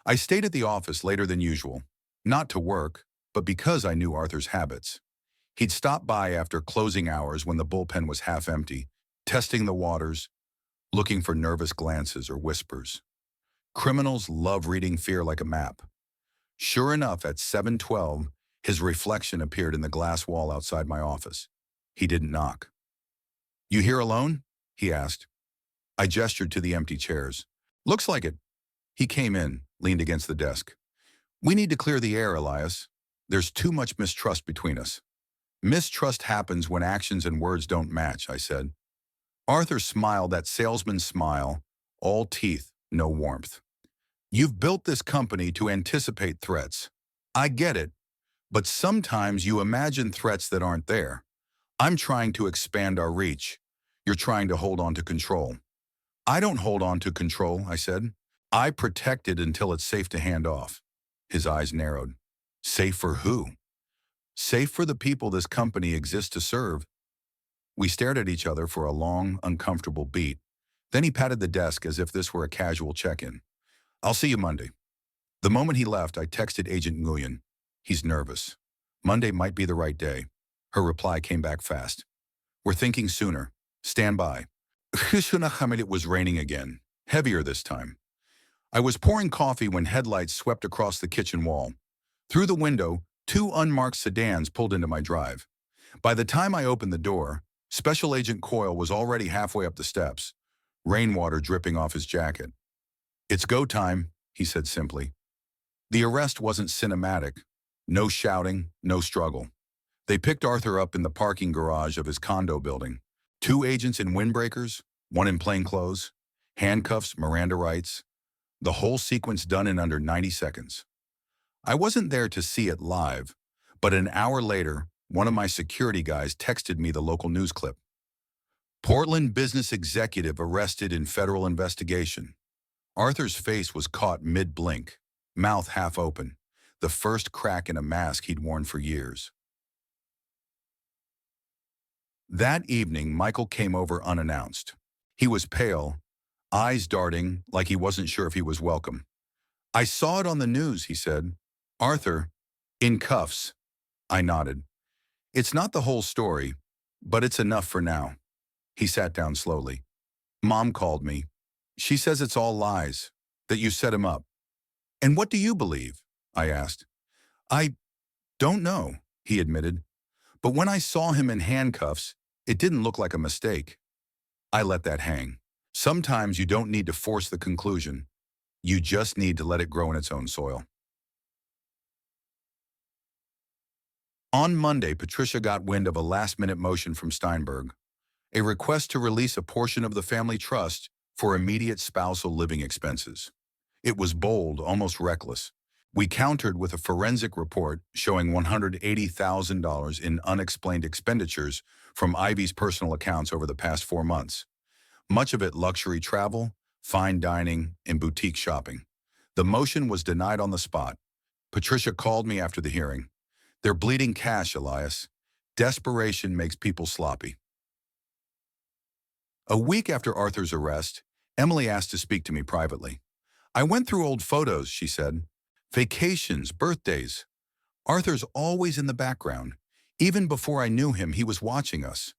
I stayed at the office later than usual, not to work, but because I knew Arthur's habits. He'd stop by after closing hours when the bullpen was half empty, testing the waters, looking for nervous glances or whispers. Criminals love reading fear like a map. Sure enough, at 7:12, his reflection appeared in the glass wall outside my office. He didn't knock. You here alone? He asked. I gestured to the empty chairs. Looks like it. He came in, leaned against the desk. We need to clear the air, Elias. There's too much mistrust between us. Mistrust happens when actions and words don't match, I said. Arthur smiled that salesman's smile, all teeth, no warmth. You've built this company to anticipate threats. I get it, but sometimes you imagine threats that aren't there. I'm trying to expand our reach. You're trying to hold on to control. I don't hold on to control, I said. I protect it until it's safe to hand off. His eyes narrowed. Safe for who? Safe for the people this company exists to serve. We stared at each other for a long, uncomfortable beat. Then he patted the desk as if this were a casual check-in. I'll see you Monday. The moment he left, I texted Agent Nguyen. He's nervous. Monday might be the right day. Her reply came back fast. We're thinking sooner. Stand by. It was raining again, heavier this time. I was pouring coffee when headlights swept across the kitchen wall. Through the window, 2 unmarked sedans pulled into my drive. By the time I opened the door, Special Agent Coyle was already halfway up the steps, rainwater dripping off his jacket. It's go time, he said simply. The arrest wasn't cinematic. No shouting, no struggle. They picked Arthur up in the parking garage of his condo building. 2 agents in windbreakers, 1 in plainclothes, handcuffs, Miranda rights. The whole sequence done in under 90 seconds. I wasn't there to see it live, but an hour later, one of my security guys texted me the local news clip. Portland business executive arrested in federal investigation. Arthur's face was caught mid-blink, mouth half open, the first crack in a mask he'd worn for years. That evening, Michael came over unannounced. He was pale, eyes darting like he wasn't sure if he was welcome. I saw it on the news, he said. Arthur, in cuffs. I nodded. It's not the whole story, but it's enough for now. He sat down slowly. Mom called me. She says it's all lies, that you set him up. And what do you believe? I asked. I don't know, he admitted. But when I saw him in handcuffs, it didn't look like a mistake. I let that hang. Sometimes you don't need to force the conclusion. You just need to let it grow in its own soil. On Monday, Patricia got wind of a last-minute motion from Steinberg, a request to release a portion of the family trust for immediate spousal living expenses. It was bold, almost reckless. We countered with a forensic report showing $180,000 in unexplained expenditures from Ivy's personal accounts over the past 4 months. Much of it luxury travel, fine dining, and boutique shopping. The motion was denied on the spot. Patricia called me after the hearing. "They're bleeding cash, Elias. Desperation makes people sloppy." A week after Arthur's arrest, Emily asked to speak to me privately. "I went through old photos," she said. "Vacations, birthdays. Arthur's always in the background. Even before I knew him, he was watching us."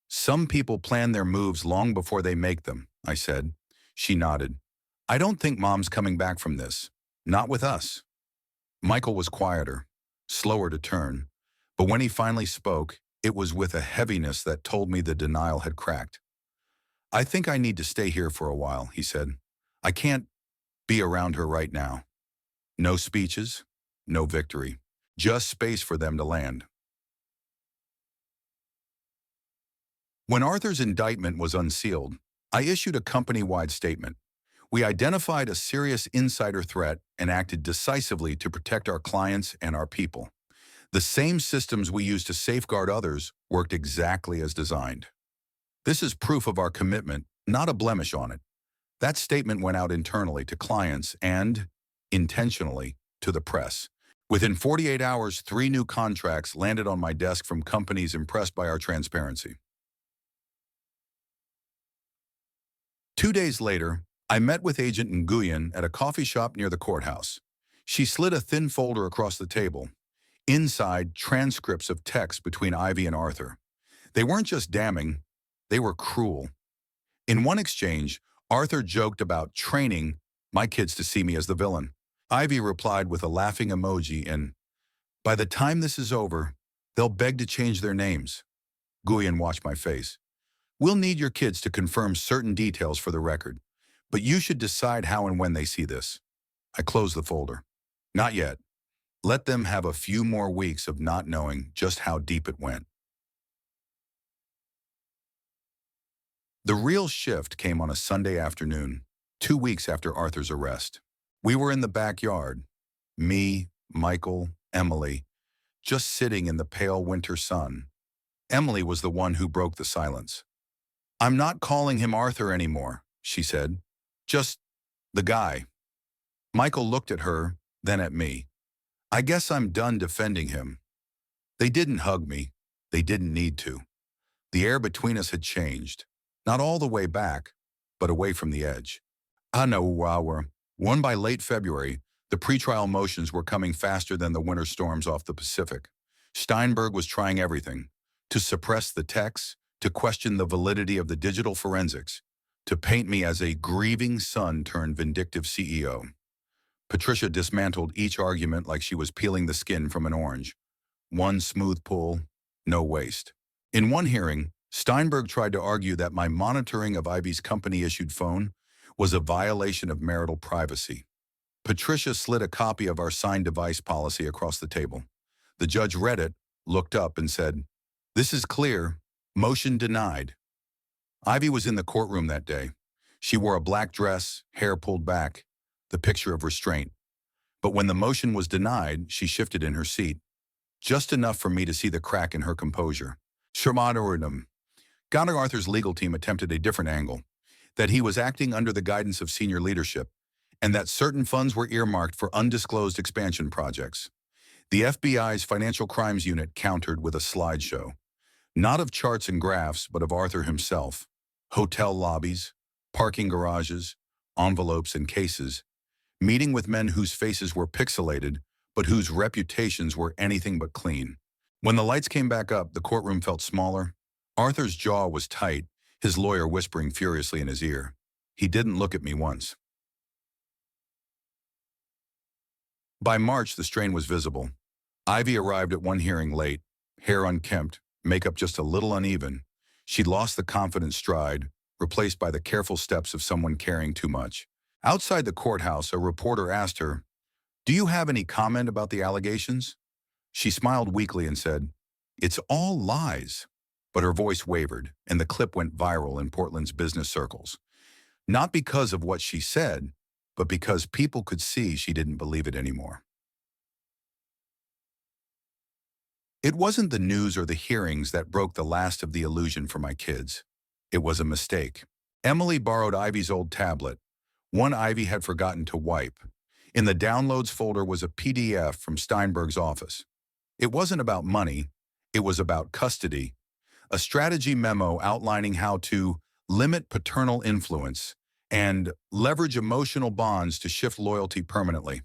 "Some people plan their moves long before they make them," I said. She nodded. "I don't think Mom's coming back from this. Not with us." Michael was quieter, slower to turn, but when he finally spoke, it was with a heaviness that told me the denial had cracked. "I think I need to stay here for a while," he said. "I can't be around her right now. No speeches, no victory, just space for them to land." When Arthur's indictment was unsealed, I issued a company-wide statement. We identified a serious insider threat and acted decisively to protect our clients and our people. The same systems we use to safeguard others worked exactly as designed. This is proof of our commitment, not a blemish on it. That statement went out internally to clients and, intentionally, to the press. Within 48 hours, 3 new contracts landed on my desk from companies impressed by our transparency. 2 days later, I met with Agent Nguyen at a coffee shop near the courthouse. She slid a thin folder across the table. Inside, transcripts of texts between Ivy and Arthur. They weren't just damning, they were cruel. In one exchange, Arthur joked about training my kids to see me as the villain. Ivy replied with a laughing emoji and, "By the time this is over, they'll beg to change their names." Nguyen watched my face. "We'll need your kids to confirm certain details for the record, but you should decide how and when they see this." I closed the folder. "Not yet. Let them have a few more weeks of not knowing just how deep it went." The real shift came on a Sunday afternoon, 2 weeks after Arthur's arrest. We were in the backyard, me, Michael, Emily, just sitting in the pale winter sun. Emily was the one who broke the silence. "I'm not calling him Arthur anymore," she said. "Just the guy." Michael looked at her, then at me. "I guess I'm done defending him." They didn't hug me. They didn't need to. The air between us had changed. Not all the way back, but away from the edge. I know we're one by late February, the pretrial motions were coming faster than the winter storms off the Pacific. Steinberg was trying everything. To suppress the texts, to question the validity of the digital forensics, to paint me as a grieving son turned vindictive CEO. Patricia dismantled each argument like she was peeling the skin from an orange. One smooth pull, no waste. In one hearing, Steinberg tried to argue that my monitoring of Ivy's company-issued phone was a violation of marital privacy. Patricia slid a copy of our signed device policy across the table. The judge read it, looked up, and said, "This is clear. Motion denied." Ivy was in the courtroom that day. She wore a black dress, hair pulled back, the picture of restraint. But when the motion was denied, she shifted in her seat. Just enough for me to see the crack in her composure. Shermanoridum. Gunnar Arthur's legal team attempted a different angle, that he was acting under the guidance of senior leadership, and that certain funds were earmarked for undisclosed expansion projects. The FBI's Financial Crimes Unit countered with a slideshow, not of charts and graphs, but of Arthur himself. Hotel lobbies, parking garages, envelopes and cases, meeting with men whose faces were pixelated, but whose reputations were anything but clean. When the lights came back up, the courtroom felt smaller. Arthur's jaw was tight, his lawyer whispering furiously in his ear. He didn't look at me once. By March, the strain was visible. Ivy arrived at one hearing late, hair unkempt, makeup just a little uneven. She'd lost the confident stride, replaced by the careful steps of someone carrying too much. Outside the courthouse, a reporter asked her, "Do you have any comment about the allegations?" She smiled weakly and said, "It's all lies." But her voice wavered, and the clip went viral in Portland's business circles. Not because of what she said, but because people could see she didn't believe it anymore. It wasn't the news or the hearings that broke the last of the illusion for my kids. It was a mistake. Emily borrowed Ivy's old tablet, one Ivy had forgotten to wipe. In the downloads folder was a PDF from Steinberg's office. It wasn't about money, it was about custody, a strategy memo outlining how to limit paternal influence and leverage emotional bonds to shift loyalty permanently.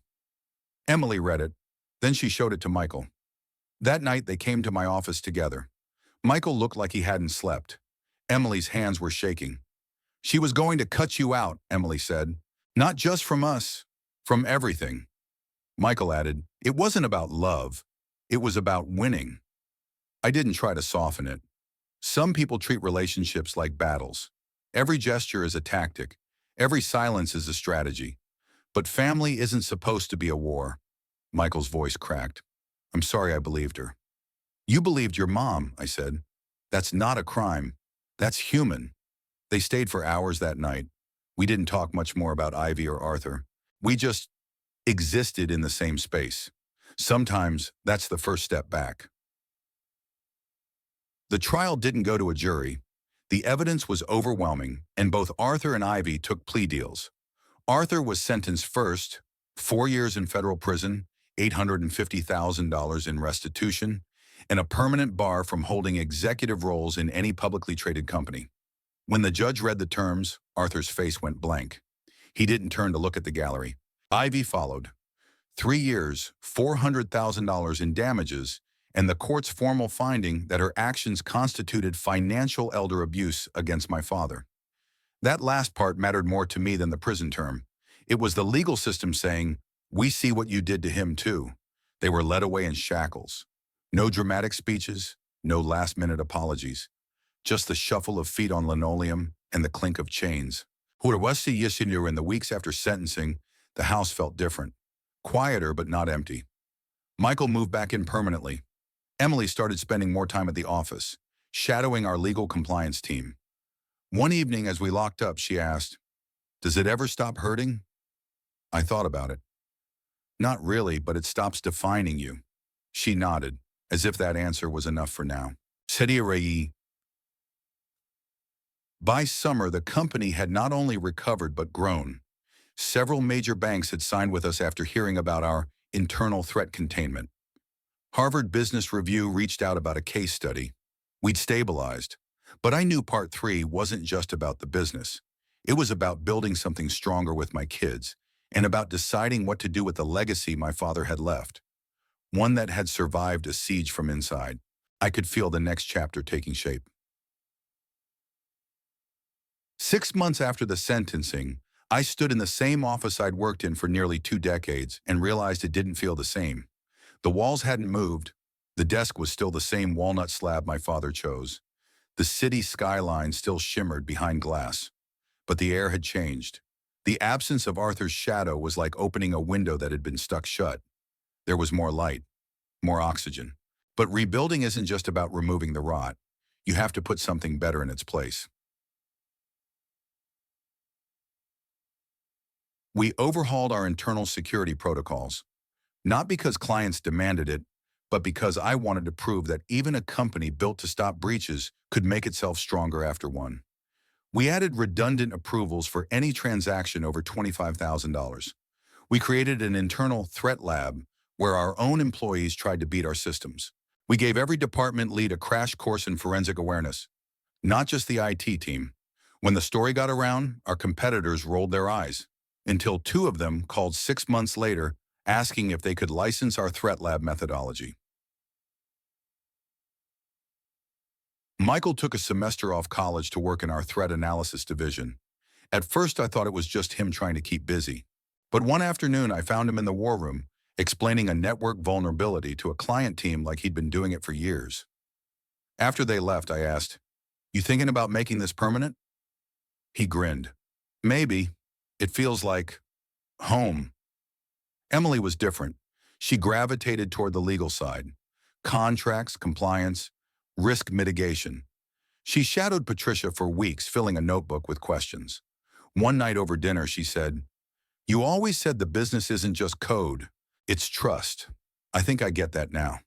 Emily read it, then she showed it to Michael. That night they came to my office together. Michael looked like he hadn't slept. Emily's hands were shaking. She was going to cut you out, Emily said. Not just from us, from everything. Michael added, it wasn't about love. It was about winning. I didn't try to soften it. Some people treat relationships like battles. Every gesture is a tactic. Every silence is a strategy. But family isn't supposed to be a war. Michael's voice cracked. I'm sorry I believed her. You believed your mom, I said. That's not a crime. That's human. They stayed for hours that night. We didn't talk much more about Ivy or Arthur. We just existed in the same space. Sometimes that's the first step back. The trial didn't go to a jury. The evidence was overwhelming, and both Arthur and Ivy took plea deals. Arthur was sentenced first, 4 years in federal prison, $850,000 in restitution, and a permanent bar from holding executive roles in any publicly traded company. When the judge read the terms, Arthur's face went blank. He didn't turn to look at the gallery. Ivy followed. 3 years, $400,000 in damages, and the court's formal finding that her actions constituted financial elder abuse against my father. That last part mattered more to me than the prison term. It was the legal system saying, we see what you did to him too. They were led away in shackles. No dramatic speeches, no last-minute apologies. Just the shuffle of feet on linoleum and the clink of chains. In the weeks after sentencing, the house felt different. Quieter but not empty. Michael moved back in permanently. Emily started spending more time at the office, shadowing our legal compliance team. One evening as we locked up, she asked, does it ever stop hurting? I thought about it. Not really, but it stops defining you. She nodded, as if that answer was enough for now. By summer, the company had not only recovered but grown. Several major banks had signed with us after hearing about our internal threat containment. Harvard Business Review reached out about a case study. We'd stabilized, but I knew part 3 wasn't just about the business. It was about building something stronger with my kids and about deciding what to do with the legacy my father had left, one that had survived a siege from inside. I could feel the next chapter taking shape. 6 months after the sentencing, I stood in the same office I'd worked in for nearly 2 decades and realized it didn't feel the same. The walls hadn't moved. The desk was still the same walnut slab my father chose. The city skyline still shimmered behind glass. But the air had changed. The absence of Arthur's shadow was like opening a window that had been stuck shut. There was more light, more oxygen. But rebuilding isn't just about removing the rot. You have to put something better in its place. We overhauled our internal security protocols. Not because clients demanded it, but because I wanted to prove that even a company built to stop breaches could make itself stronger after one. We added redundant approvals for any transaction over $25,000. We created an internal threat lab where our own employees tried to beat our systems. We gave every department lead a crash course in forensic awareness, not just the IT team. When the story got around, our competitors rolled their eyes, until 2 of them called 6 months later asking if they could license our threat lab methodology. Michael took a semester off college to work in our threat analysis division. At first, I thought it was just him trying to keep busy. But one afternoon, I found him in the war room, explaining a network vulnerability to a client team like he'd been doing it for years. After they left, I asked, "You thinking about making this permanent?" He grinned. "Maybe. It feels like home." Emily was different. She gravitated toward the legal side. Contracts, compliance, risk mitigation. She shadowed Patricia for weeks, filling a notebook with questions. One night over dinner, she said, "You always said the business isn't just code, it's trust. I think I get that now."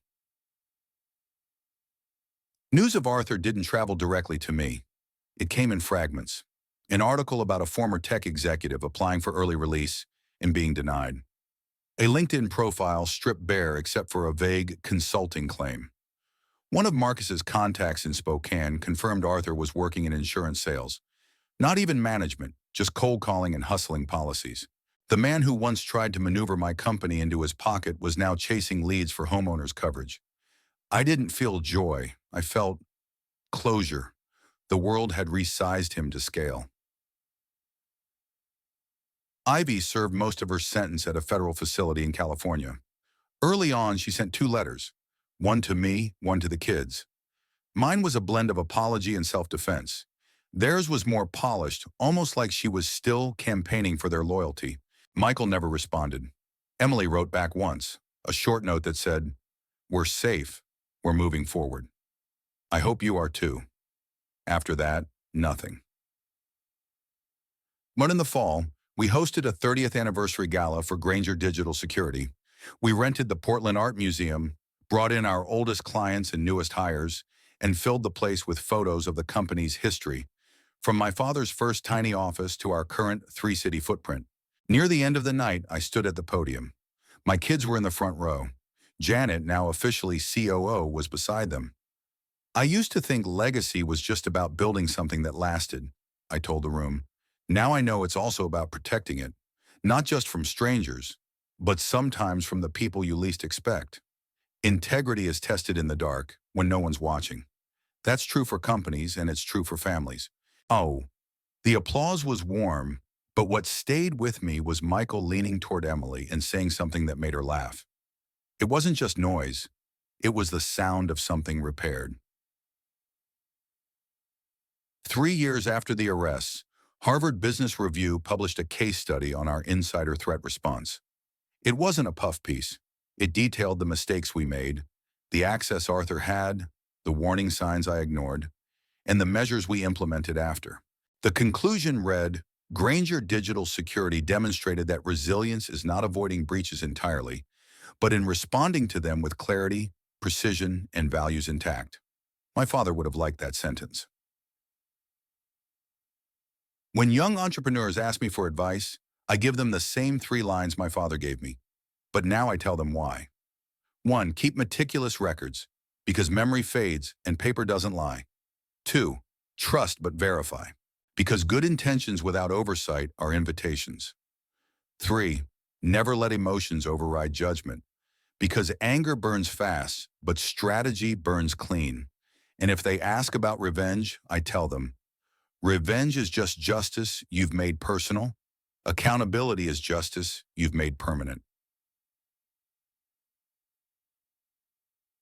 News of Arthur didn't travel directly to me. It came in fragments. An article about a former tech executive applying for early release and being denied. A LinkedIn profile stripped bare except for a vague consulting claim. One of Marcus's contacts in Spokane confirmed Arthur was working in insurance sales. Not even management, just cold calling and hustling policies. The man who once tried to maneuver my company into his pocket was now chasing leads for homeowners coverage. I didn't feel joy. I felt closure. The world had resized him to scale. Ivy served most of her sentence at a federal facility in California. Early on, she sent 2 letters, one to me, one to the kids. Mine was a blend of apology and self-defense. Theirs was more polished, almost like she was still campaigning for their loyalty. Michael never responded. Emily wrote back once, a short note that said, "We're safe. We're moving forward. I hope you are too." After that, nothing. But in the fall, we hosted a 30th anniversary gala for Granger Digital Security. We rented the Portland Art Museum, brought in our oldest clients and newest hires, and filled the place with photos of the company's history, from my father's first tiny office to our current 3-city footprint. Near the end of the night, I stood at the podium. My kids were in the front row. Janet, now officially COO, was beside them. "I used to think legacy was just about building something that lasted," I told the room. "Now I know it's also about protecting it, not just from strangers, but sometimes from the people you least expect. Integrity is tested in the dark when no one's watching. That's true for companies and it's true for families." Oh, the applause was warm, but what stayed with me was Michael leaning toward Emily and saying something that made her laugh. It wasn't just noise. It was the sound of something repaired. 3 years after the arrests, Harvard Business Review published a case study on our insider threat response. It wasn't a puff piece. It detailed the mistakes we made, the access Arthur had, the warning signs I ignored, and the measures we implemented after. The conclusion read, "Granger Digital Security demonstrated that resilience is not avoiding breaches entirely, but in responding to them with clarity, precision, and values intact." My father would have liked that sentence. When young entrepreneurs ask me for advice, I give them the same 3 lines my father gave me. But now I tell them why. 1, keep meticulous records, because memory fades and paper doesn't lie. 2, trust but verify, because good intentions without oversight are invitations. 3, never let emotions override judgment, because anger burns fast, but strategy burns clean. And if they ask about revenge, I tell them, revenge is just justice you've made personal. Accountability is justice you've made permanent.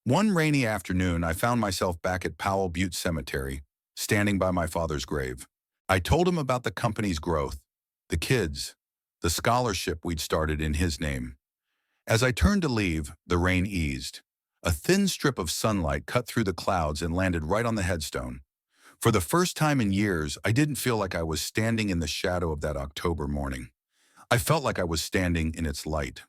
One rainy afternoon, I found myself back at Powell Butte Cemetery, standing by my father's grave. I told him about the company's growth, the kids, the scholarship we'd started in his name. As I turned to leave, the rain eased. A thin strip of sunlight cut through the clouds and landed right on the headstone. For the first time in years, I didn't feel like I was standing in the shadow of that October morning. I felt like I was standing in its light.